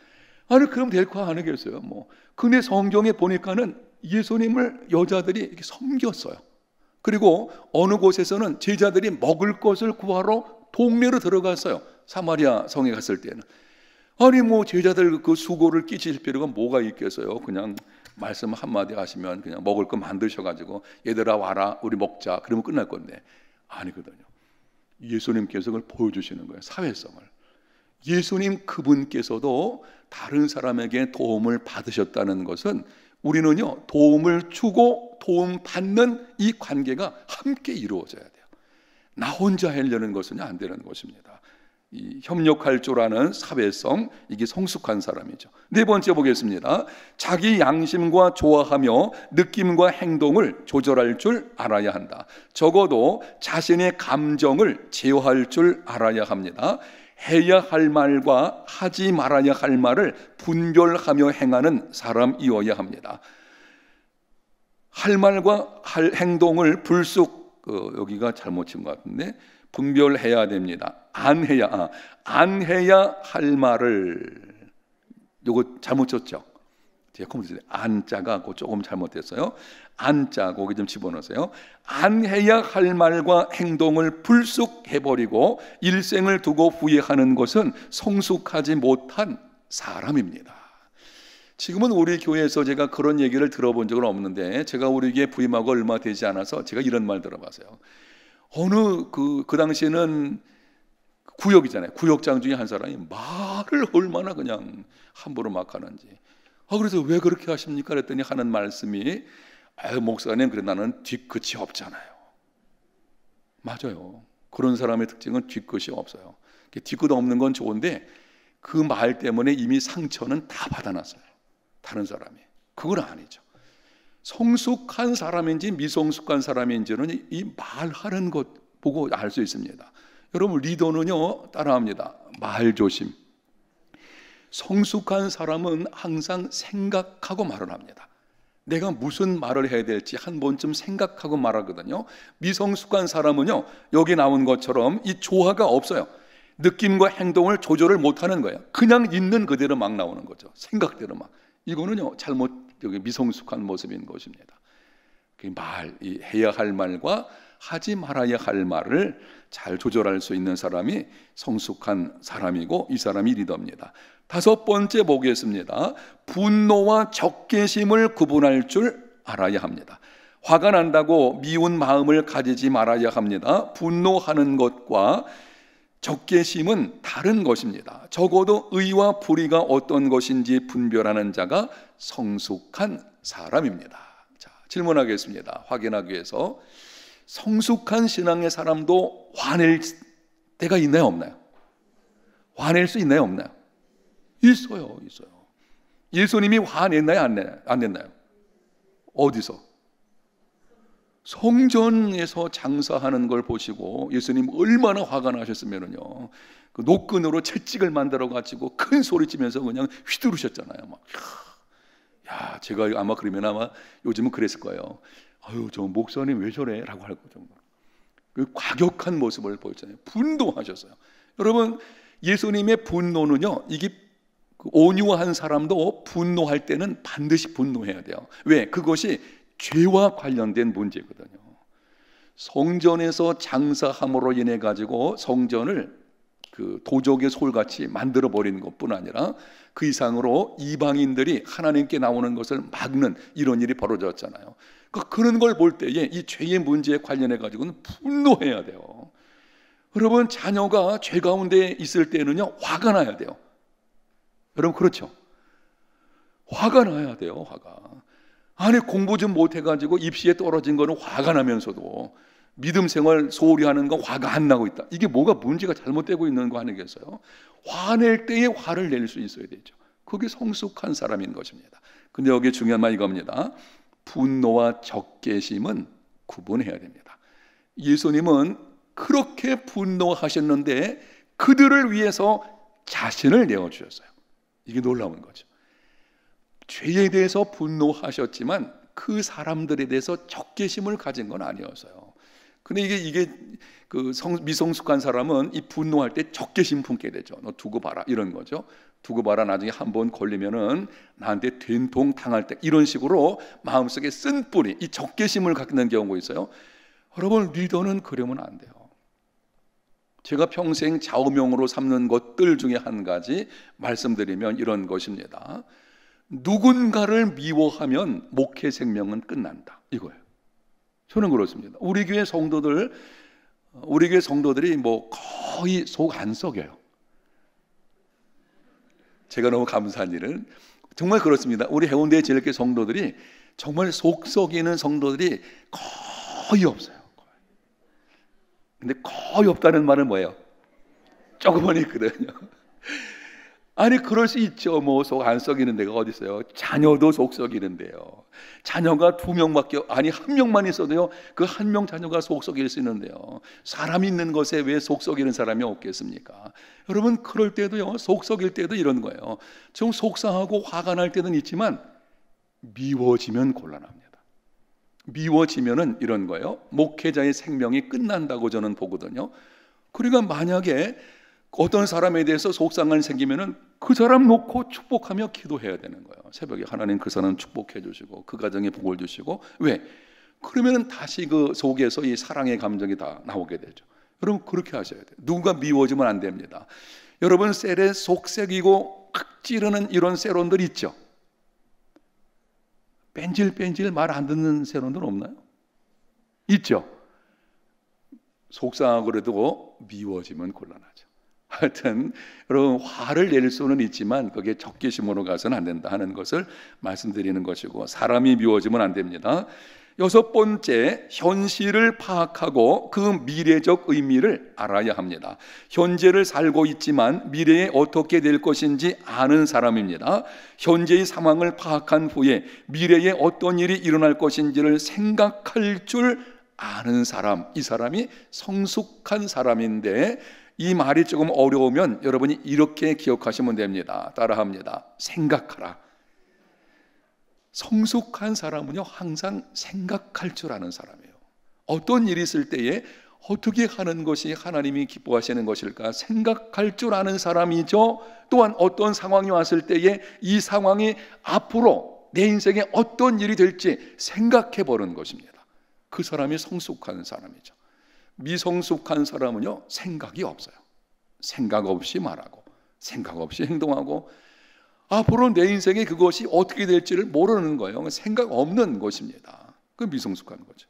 아니, 그럼 될 거 아니겠어요? 뭐. 근데 성경에 보니까는 예수님을 여자들이 이렇게 섬겼어요. 그리고 어느 곳에서는 제자들이 먹을 것을 구하러 동네로 들어갔어요. 사마리아 성에 갔을 때는. 아니, 뭐 제자들 그 수고를 끼칠 필요가 뭐가 있겠어요? 그냥 말씀 한마디 하시면 그냥 먹을 거 만드셔가지고 얘들아 와라, 우리 먹자, 그러면 끝날 건데 아니거든요. 예수님께서 그걸 보여주시는 거예요. 사회성을. 예수님 그분께서도 다른 사람에게 도움을 받으셨다는 것은, 우리는요, 도움을 주고 도움 받는 이 관계가 함께 이루어져야 돼요. 나 혼자 하려는 것은 안 되는 것입니다. 이 협력할 줄 아는 사회성, 이게 성숙한 사람이죠. 네 번째 보겠습니다. 자기 양심과 조화하며 느낌과 행동을 조절할 줄 알아야 한다. 적어도 자신의 감정을 제어할 줄 알아야 합니다. 해야 할 말과 하지 말아야 할 말을 분별하며 행하는 사람이어야 합니다. 할 말과 할 행동을 불쑥, 여기가 잘못 친 것 같은데, 분별해야 됩니다. 안 해야 할 말을, 요거 잘못 쳤죠? 제가 컴퓨터에 안자가 조금 잘못됐어요. 안자 거기 좀 집어넣으세요. 안 해야 할 말과 행동을 불쑥 해버리고 일생을 두고 후회하는 것은 성숙하지 못한 사람입니다. 지금은 우리 교회에서 제가 그런 얘기를 들어본 적은 없는데, 제가 우리 교회 부임하고 얼마 되지 않아서 제가 이런 말 들어봤어요. 어느 그 당시에는 구역이잖아요. 구역장 중에 한 사람이 말을 얼마나 그냥 함부로 막 하는지. 그래서 왜 그렇게 하십니까? 그랬더니 하는 말씀이, 목사님, 그래 나는 뒤끝이 없잖아요. 맞아요. 그런 사람의 특징은 뒤끝이 없어요. 뒤끝 없는 건 좋은데 그 말 때문에 이미 상처는 다 받아놨어요. 다른 사람이. 그건 아니죠. 성숙한 사람인지 미성숙한 사람인지는 이 말하는 것 보고 알 수 있습니다. 여러분, 리더는요, 따라합니다. 말조심. 성숙한 사람은 항상 생각하고 말을 합니다. 내가 무슨 말을 해야 될지 한 번쯤 생각하고 말하거든요. 미성숙한 사람은요, 여기 나온 것처럼 이 조화가 없어요. 느낌과 행동을 조절을 못하는 거예요. 그냥 있는 그대로 막 나오는 거죠. 생각대로 막. 이거는요, 여기 미성숙한 모습인 것입니다. 이 해야 할 말과 하지 말아야 할 말을 잘 조절할 수 있는 사람이 성숙한 사람이고, 이 사람이 리더입니다. 다섯 번째 보겠습니다. 분노와 적개심을 구분할 줄 알아야 합니다. 화가 난다고 미운 마음을 가지지 말아야 합니다. 분노하는 것과 적개심은 다른 것입니다. 적어도 의와 불의가 어떤 것인지 분별하는 자가 성숙한 사람입니다. 자, 질문하겠습니다. 확인하기 위해서. 성숙한 신앙의 사람도 화낼 때가 있나요, 없나요? 화낼 수 있나요, 없나요? 있어요. 예수님이 화냈나요, 안 냈나요? 어디서? 성전에서 장사하는 걸 보시고 예수님 얼마나 화가 나셨으면요, 그 노끈으로 채찍을 만들어 가지고 큰 소리 치면서 그냥 휘두르셨잖아요. 막, 야, 제가 아마 그러면 아마 요즘은 그랬을 거예요. 아유, 저 목사님 왜 저래?라고 할 거죠. 그 과격한 모습을 보였잖아요. 분노하셨어요. 여러분, 예수님의 분노는요, 이게 온유한 사람도 분노할 때는 반드시 분노해야 돼요. 왜? 그것이 죄와 관련된 문제거든요. 성전에서 장사함으로 인해 가지고 성전을 그 도적의 솔같이 만들어 버리는 것뿐 아니라 그 이상으로 이방인들이 하나님께 나오는 것을 막는 이런 일이 벌어졌잖아요. 그런 걸 볼 때에 이 죄의 문제에 관련해 가지고는 분노해야 돼요. 여러분, 자녀가 죄 가운데 있을 때는요, 화가 나야 돼요. 여러분, 그렇죠? 화가 나야 돼요. 화가. 아니, 공부 좀 못해가지고 입시에 떨어진 거는 화가 나면서도 믿음 생활 소홀히 하는 건 화가 안 나고 있다. 이게 뭐가 문제가 잘못되고 있는 거 아니겠어요? 화낼 때에 화를 낼 수 있어야 되죠. 그게 성숙한 사람인 것입니다. 근데 여기 중요한 말 이겁니다. 분노와 적개심은 구분해야 됩니다. 예수님은 그렇게 분노하셨는데 그들을 위해서 자신을 내어주셨어요. 이게 놀라운 거죠. 죄에 대해서 분노하셨지만 그 사람들에 대해서 적개심을 가진 건 아니었어요. 근데 이게 미성숙한 사람은 이 분노할 때 적개심 품게 되죠. 너 두고 봐라, 이런 거죠. 두고 봐라, 나중에 한번 걸리면은 나한테 된통 당할 때, 이런 식으로 마음속에 쓴 뿌리, 이 적개심을 갖는 경우가 있어요. 여러분, 리더는 그러면 안 돼요. 제가 평생 좌우명으로 삼는 것들 중에 한 가지 말씀드리면 이런 것입니다. 누군가를 미워하면 목회 생명은 끝난다, 이거예요. 저는 그렇습니다. 우리 교회 성도들이 뭐 거의 속 안 썩여요. 제가 너무 감사한 일은 정말 그렇습니다. 우리 해운대 제일교회 성도들이 정말 속 썩이는 성도들이 거의 없어요. 근데 거의 없다는 말은 뭐예요? 조금은 있거든요. 아니, 그럴 수 있죠. 뭐 속 안 썩이는 데가 어디 있어요? 자녀도 속 썩이는데요. 자녀가 2명밖에, 아니 1명만 있어도요, 그 1명 자녀가 속 썩일 수 있는데요. 사람이 있는 것에 왜 속 썩이는 사람이 없겠습니까? 여러분, 그럴 때도요, 속 썩일 때도 이런 거예요. 좀 속상하고 화가 날 때는 있지만 미워지면 곤란합니다. 미워지면은 이런 거예요. 목회자의 생명이 끝난다고 저는 보거든요. 그러니까 만약에 어떤 사람에 대해서 속상함이 생기면은 그 사람 놓고 축복하며 기도해야 되는 거예요. 새벽에 하나님 그 사람 축복해 주시고 그 가정에 복을 주시고. 왜? 그러면은 다시 그 속에서 이 사랑의 감정이 다 나오게 되죠. 여러분, 그렇게 하셔야 돼요. 누군가 미워지면 안 됩니다. 여러분, 셀에 속색이고 확 찌르는 이런 세론들 있죠. 뺀질뺀질 말 안 듣는 세론들 없나요? 있죠. 속상하고 그래도 미워지면 곤란하죠. 하여튼 여러분, 화를 낼 수는 있지만 그게 적개심으로 가서는 안 된다 하는 것을 말씀드리는 것이고, 사람이 미워지면 안 됩니다. 여섯 번째, 현실을 파악하고 그 미래적 의미를 알아야 합니다. 현재를 살고 있지만 미래에 어떻게 될 것인지 아는 사람입니다. 현재의 상황을 파악한 후에 미래에 어떤 일이 일어날 것인지를 생각할 줄 아는 사람, 이 사람이 성숙한 사람인데, 이 말이 조금 어려우면 여러분이 이렇게 기억하시면 됩니다. 따라합니다. 생각하라. 성숙한 사람은요, 항상 생각할 줄 아는 사람이에요. 어떤 일이 있을 때에 어떻게 하는 것이 하나님이 기뻐하시는 것일까 생각할 줄 아는 사람이죠. 또한 어떤 상황이 왔을 때에 이 상황이 앞으로 내 인생에 어떤 일이 될지 생각해 보는 것입니다. 그 사람이 성숙한 사람이죠. 미성숙한 사람은요, 생각이 없어요. 생각 없이 말하고 생각 없이 행동하고 앞으로 내 인생에 그것이 어떻게 될지를 모르는 거예요. 생각 없는 것입니다. 그 미성숙한 거죠.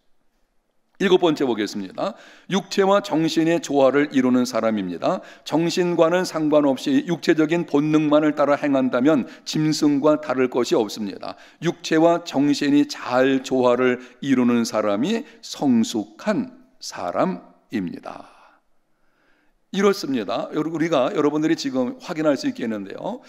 일곱 번째 보겠습니다. 육체와 정신의 조화를 이루는 사람입니다. 정신과는 상관없이 육체적인 본능만을 따라 행한다면 짐승과 다를 것이 없습니다. 육체와 정신이 잘 조화를 이루는 사람이 성숙한 사람입니다. 이렇습니다. 우리가 여러분들이 지금 확인할 수 있겠는데요,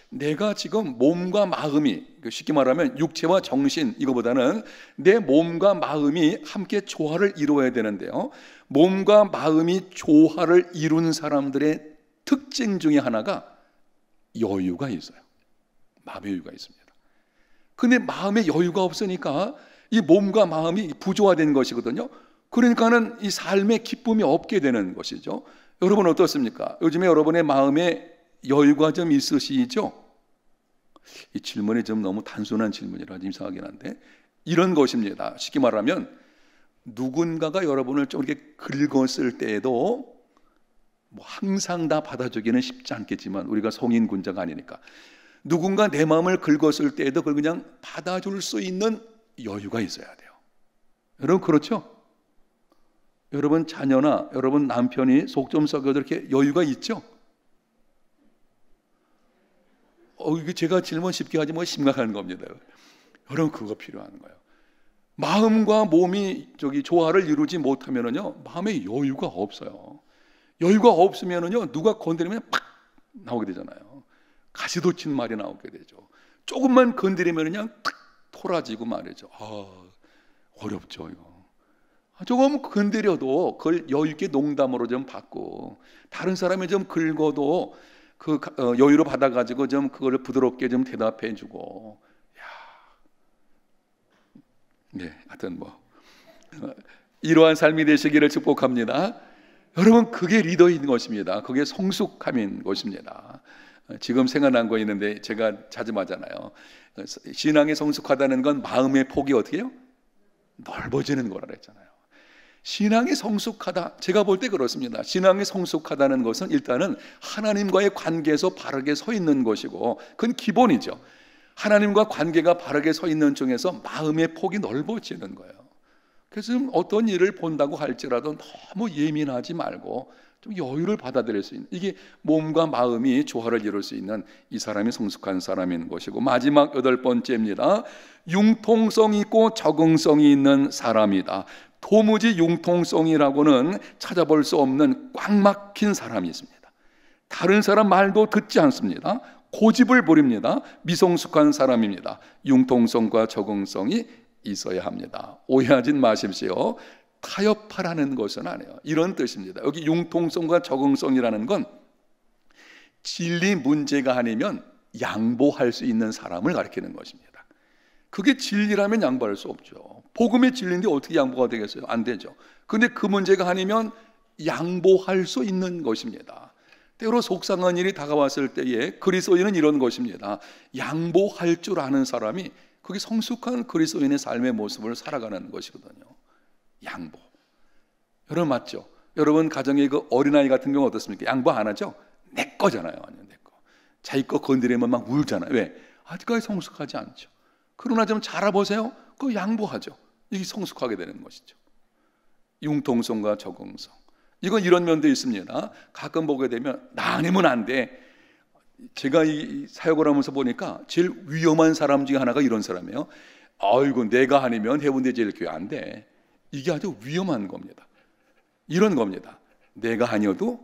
내가 지금 몸과 마음이, 쉽게 말하면 육체와 정신, 이거보다는 내 몸과 마음이 함께 조화를 이루어야 되는데요, 몸과 마음이 조화를 이루는 사람들의 특징 중에 하나가 여유가 있어요. 마음의 여유가 있습니다. 근데 마음의 여유가 없으니까 이 몸과 마음이 부조화된 것이거든요. 그러니까는 이 삶의 기쁨이 없게 되는 것이죠. 여러분 어떻습니까? 요즘에 여러분의 마음에 여유가 좀 있으시죠? 이 질문이 좀 너무 단순한 질문이라 좀 이상하긴 한데, 이런 것입니다. 쉽게 말하면 누군가가 여러분을 좀 이렇게 긁었을 때에도 뭐 항상 다 받아주기는 쉽지 않겠지만, 우리가 성인 군자가 아니니까 누군가 내 마음을 긁었을 때에도 그걸 그냥 받아줄 수 있는 여유가 있어야 돼요. 여러분 그렇죠? 여러분 자녀나 여러분 남편이 속 좀 썩여도 이렇게 여유가 있죠? 이게 제가 질문 쉽게 하지 뭐 심각한 겁니다. 여러분 그거 필요한 거예요. 마음과 몸이 조화를 이루지 못하면은요, 마음에 여유가 없어요. 여유가 없으면은요, 누가 건드리면 팍 나오게 되잖아요. 가시돋친 말이 나오게 되죠. 조금만 건드리면 그냥 탁 토라지고 말이죠. 어렵죠 이거. 조금 건드려도 그걸 여유 있게 농담으로 좀 받고, 다른 사람이 좀 긁어도 그 여유로 받아가지고 좀 그걸 부드럽게 좀 대답해주고, 네, 하여튼 뭐 이러한 삶이 되시기를 축복합니다. 여러분 그게 리더인 것입니다. 그게 성숙함인 것입니다. 지금 생각난 거 있는데 제가 자주 하잖아요. 신앙이 성숙하다는 건 마음의 폭이 어떻게 해요? 넓어지는 거라 그랬잖아요. 신앙이 성숙하다, 제가 볼 때 그렇습니다. 신앙이 성숙하다는 것은 일단은 하나님과의 관계에서 바르게 서 있는 것이고, 그건 기본이죠. 하나님과 관계가 바르게 서 있는 중에서 마음의 폭이 넓어지는 거예요. 그래서 좀 어떤 일을 본다고 할지라도 너무 예민하지 말고 좀 여유를 받아들일 수 있는, 이게 몸과 마음이 조화를 이룰 수 있는 이 사람이 성숙한 사람인 것이고, 마지막 여덟 번째입니다. 융통성이 있고 적응성이 있는 사람이다. 도무지 융통성이라고는 찾아볼 수 없는 꽉 막힌 사람이 있습니다. 다른 사람 말도 듣지 않습니다. 고집을 부립니다. 미성숙한 사람입니다. 융통성과 적응성이 있어야 합니다. 오해하지 마십시오. 타협하라는 것은 아니에요. 이런 뜻입니다. 여기 융통성과 적응성이라는 건 진리 문제가 아니면 양보할 수 있는 사람을 가리키는 것입니다. 그게 진리라면 양보할 수 없죠. 복음의 진리인데 어떻게 양보가 되겠어요? 안 되죠. 그런데 그 문제가 아니면 양보할 수 있는 것입니다. 때로 속상한 일이 다가왔을 때에 그리스도인은 이런 것입니다. 양보할 줄 아는 사람이, 그게 성숙한 그리스도인의 삶의 모습을 살아가는 것이거든요. 양보. 여러분 맞죠? 여러분 가정에 그 어린아이 같은 경우 어떻습니까? 양보 안 하죠? 내 거잖아요. 완전 내 거. 자기 거 건드리면 막 울잖아요. 왜? 아직까지 성숙하지 않죠. 그러나 좀 자라보세요. 그거 양보하죠. 이게 성숙하게 되는 것이죠. 융통성과 적응성. 이건 이런 면도 있습니다. 가끔 보게 되면 나 아니면 안 돼. 제가 이 사역을 하면서 보니까 제일 위험한 사람 중에 하나가 이런 사람이에요. 아이고 내가 아니면 해운대제일교회 안 돼. 이게 아주 위험한 겁니다. 이런 겁니다. 내가 아니어도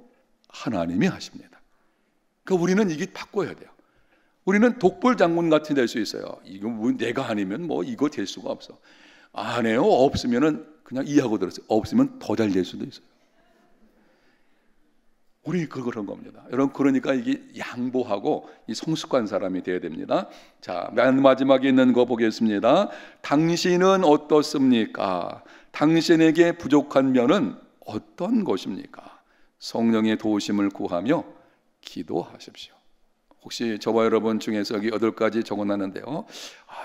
하나님이 하십니다. 그러니까 우리는 이게 바꿔야 돼요. 우리는 독불 장군 같이 될 수 있어요. 이거 뭐 내가 아니면 뭐 이거 될 수가 없어. 안 해요. 없으면은 그냥 이해하고 들었어요. 없으면 더 잘 될 수도 있어요. 우리 그런 겁니다. 여러분, 그러니까 이게 양보하고 이 성숙한 사람이 돼야 됩니다. 자, 맨 마지막에 있는 거 보겠습니다. 당신은 어떻습니까? 당신에게 부족한 면은 어떤 것입니까? 성령의 도우심을 구하며 기도하십시오. 혹시 저와 여러분 중에서 여기 8가지 적어놨는데요,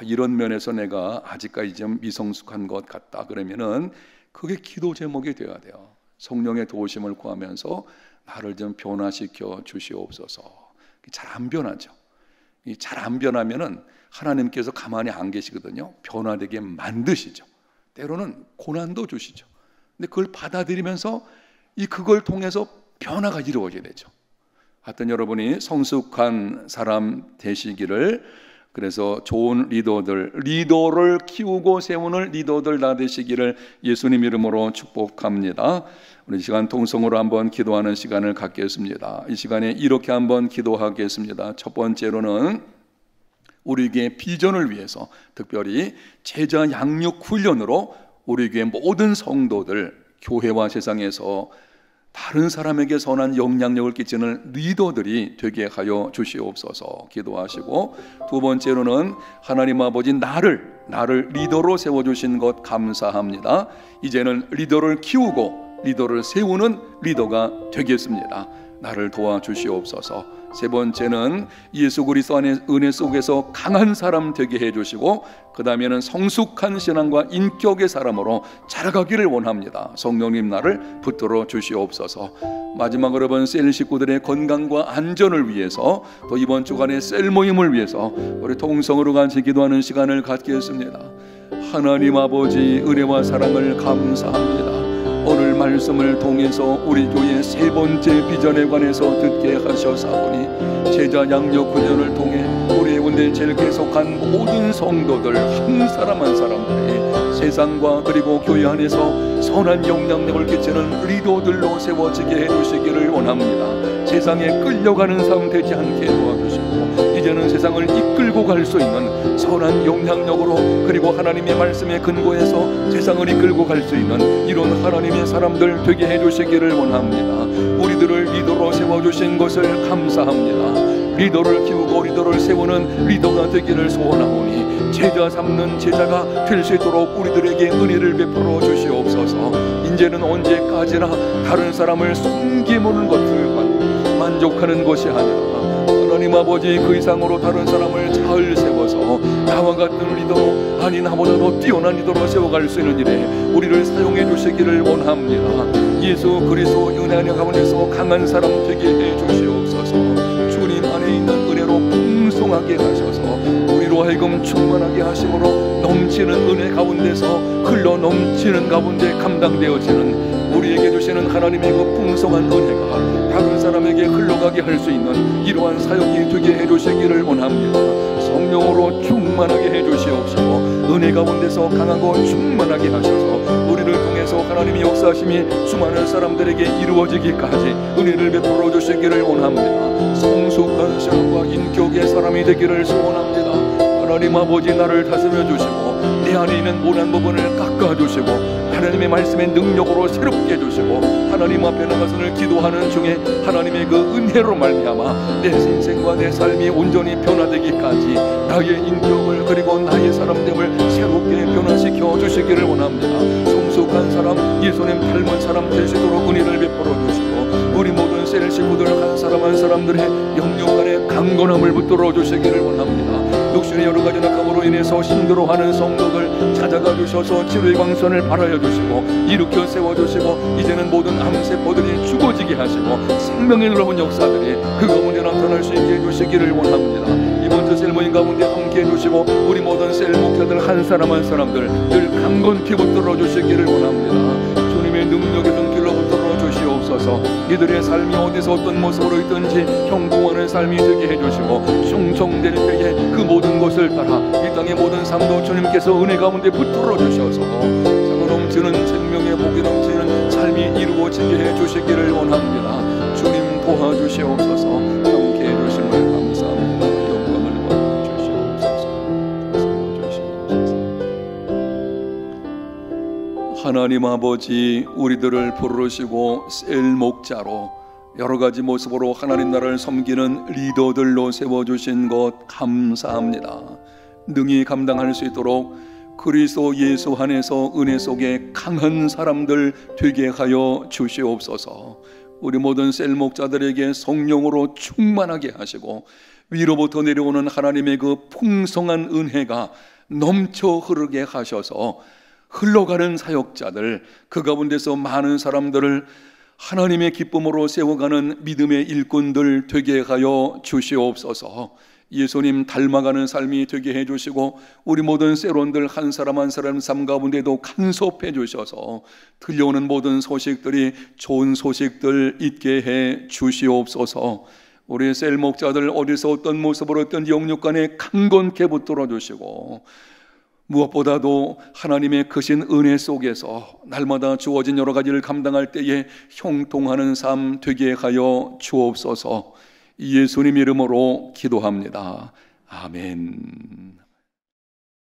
이런 면에서 내가 아직까지 좀 미성숙한 것 같다 그러면은 그게 기도 제목이 되어야 돼요. 성령의 도우심을 구하면서 나를 좀 변화시켜 주시옵소서. 잘 안 변하죠. 잘 안 변하면은 하나님께서 가만히 안 계시거든요. 변화되게 만드시죠. 때로는 고난도 주시죠. 근데 그걸 받아들이면서 그걸 통해서 변화가 이루어져야 되죠. 하여튼 여러분이 성숙한 사람 되시기를, 그래서 좋은 리더를 키우고 세우는 리더들 다 되시기를 예수님 이름으로 축복합니다. 우리 시간 통성으로 한번 기도하는 시간을 갖겠습니다. 이 시간에 이렇게 한번 기도하겠습니다. 첫 번째로는 우리 교회 비전을 위해서, 특별히 제자 양육 훈련으로 우리 교회 모든 성도들, 교회와 세상에서 다른 사람에게 선한 영향력을 끼치는 리더들이 되게 하여 주시옵소서 기도하시고, 두 번째로는 하나님 아버지 나를 리더로 세워주신 것 감사합니다. 이제는 리더를 키우고 리더를 세우는 리더가 되겠습니다. 나를 도와주시옵소서. 세 번째는 예수 그리스도 안의 은혜 속에서 강한 사람 되게 해주시고, 그 다음에는 성숙한 신앙과 인격의 사람으로 자라가기를 원합니다. 성령님 나를 붙들어 주시옵소서. 마지막으로 여러분, 셀 식구들의 건강과 안전을 위해서, 또 이번 주간의 셀 모임을 위해서 우리 통성으로 같이 기도하는 시간을 갖겠습니다. 하나님 아버지, 은혜와 사랑을 감사합니다. 오늘 말씀을 통해서 우리 교회 세 번째 비전에 관해서 듣게 하셔사오니, 제자 양육 훈련을 통해 우리 군대 제일 계속한 모든 성도들 한 사람 한 사람들이 세상과 그리고 교회 안에서 선한 영향력을 끼치는 리더들로 세워지게 해주시기를 원합니다. 세상에 끌려가는 삶 되지 않게 도와주시고, 이제는 세상을 이끌고 갈 수 있는 선한 영향력으로, 그리고 하나님의 말씀에 근거해서 세상을 이끌고 갈 수 있는 이런 하나님의 사람들 되게 해주시기를 원합니다. 우리들을 리더로 세워주신 것을 감사합니다. 리더를 키우고 리더를 세우는 리더가 되기를 소원하오니, 제자 삼는 제자가 될 수 있도록 우리들에게 은혜를 베풀어 주시옵소서. 이제는 언제까지나 다른 사람을 섬기는 것들만 만족하는 것이 아니라, 하나님 아버지 그 이상으로 다른 사람을 잘 세워서 나와 같은 리더로, 아니 나보다 더 뛰어난 리더로 세워갈 수 있는 일에 우리를 사용해 주시기를 원합니다. 예수 그리스도 은혜 안에 가운데서 강한 사람 되게 해 주시옵소서. 주님 안에 있는 은혜로 풍성하게 하셔서 우리로 하여금 충만하게 하심으로 넘치는 은혜 가운데서 흘러 넘치는 가운데 감당되어지는, 우리에게 주시는 하나님의 그 풍성한 은혜가 다른 사람에게 흘러가게 할 수 있는 이러한 사역이 되게 해주시기를 원합니다. 성령으로 충만하게 해주시옵시고, 은혜 가운데서 강하고 충만하게 하셔서 우리를 통해서 하나님의 역사하심이 수많은 사람들에게 이루어지기까지 은혜를 베풀어 주시기를 원합니다. 성숙한 신앙과 인격의 사람이 되기를 소원합니다. 하나님 아버지 나를 다스려 주시고, 내 안에 있는 모난 부분을 깎아주시고, 하나님의 말씀의 능력으로 새롭게 해주시고, 하나님 앞에 나가서는 기도하는 중에 하나님의 그 은혜로 말미암아 내 인생과 내 삶이 온전히 변화되기까지 나의 인격을, 그리고 나의 사람됨을 새롭게 변화시켜 주시기를 원합니다. 성숙한 사람, 예수님 닮은 사람 될 수 있도록 은혜를 베풀어 주시고, 우리 모든 셀 식구들 한 사람 한 사람들의 영역 간의 강건함을 붙들어 주시기를 원합니다. 육신의 여러 가지 낙함으로 인해서 힘들어하는 성도들 찾아가 주셔서 치료의 광선을 발하여 주시고, 일으켜 세워주시고, 이제는 모든 암세포들이 죽어지게 하시고 생명의 놀라운 역사들이 그 가운데 나타날 수 있게 해주시기를 원합니다. 이번 주 셀 모임 가운데 함께 해주시고, 우리 모든 셀 목회들 한 사람 한 사람들 늘 강건케 붙들어 주시기를 원합니다. 주님의 능력의 등길로 붙들어 주시옵소서. 이들의 삶이 어디서 어떤 모습으로 있든지 형통하는 삶이 되게 해주시고 충성될 때에 그 모든 것을 따라 이 땅의 모든 삶도 주님께서 은혜 가운데 붙들어 주셔서 상을 넘치는 생명의 복이 넘치는 삶이 이루어지게 해주시기를 원합니다. 주님 도와주시옵소서. 함께 해주심을 감사합니다. 영광을 받아주시옵소서. 하나님 아버지, 우리들을 부르시고 셀 목자로 여러 가지 모습으로 하나님 나라를 섬기는 리더들로 세워주신 것 감사합니다. 능히 감당할 수 있도록 그리스도 예수 안에서 은혜 속에 강한 사람들 되게 하여 주시옵소서. 우리 모든 셀 목자들에게 성령으로 충만하게 하시고 위로부터 내려오는 하나님의 그 풍성한 은혜가 넘쳐 흐르게 하셔서 흘러가는 사역자들, 그 가운데서 많은 사람들을 하나님의 기쁨으로 세워가는 믿음의 일꾼들 되게 하여 주시옵소서. 예수님 닮아가는 삶이 되게 해주시고 우리 모든 세론들 한 사람 한 사람 삶 가운데도 간섭해 주셔서 들려오는 모든 소식들이 좋은 소식들 있게 해 주시옵소서. 우리 셀 목자들 어디서 어떤 모습으로 어떤 영육간에 강건케 붙들어 주시고 무엇보다도 하나님의 크신 은혜 속에서 날마다 주어진 여러 가지를 감당할 때에 형통하는 삶 되게 하여 주옵소서. 예수님 이름으로 기도합니다. 아멘.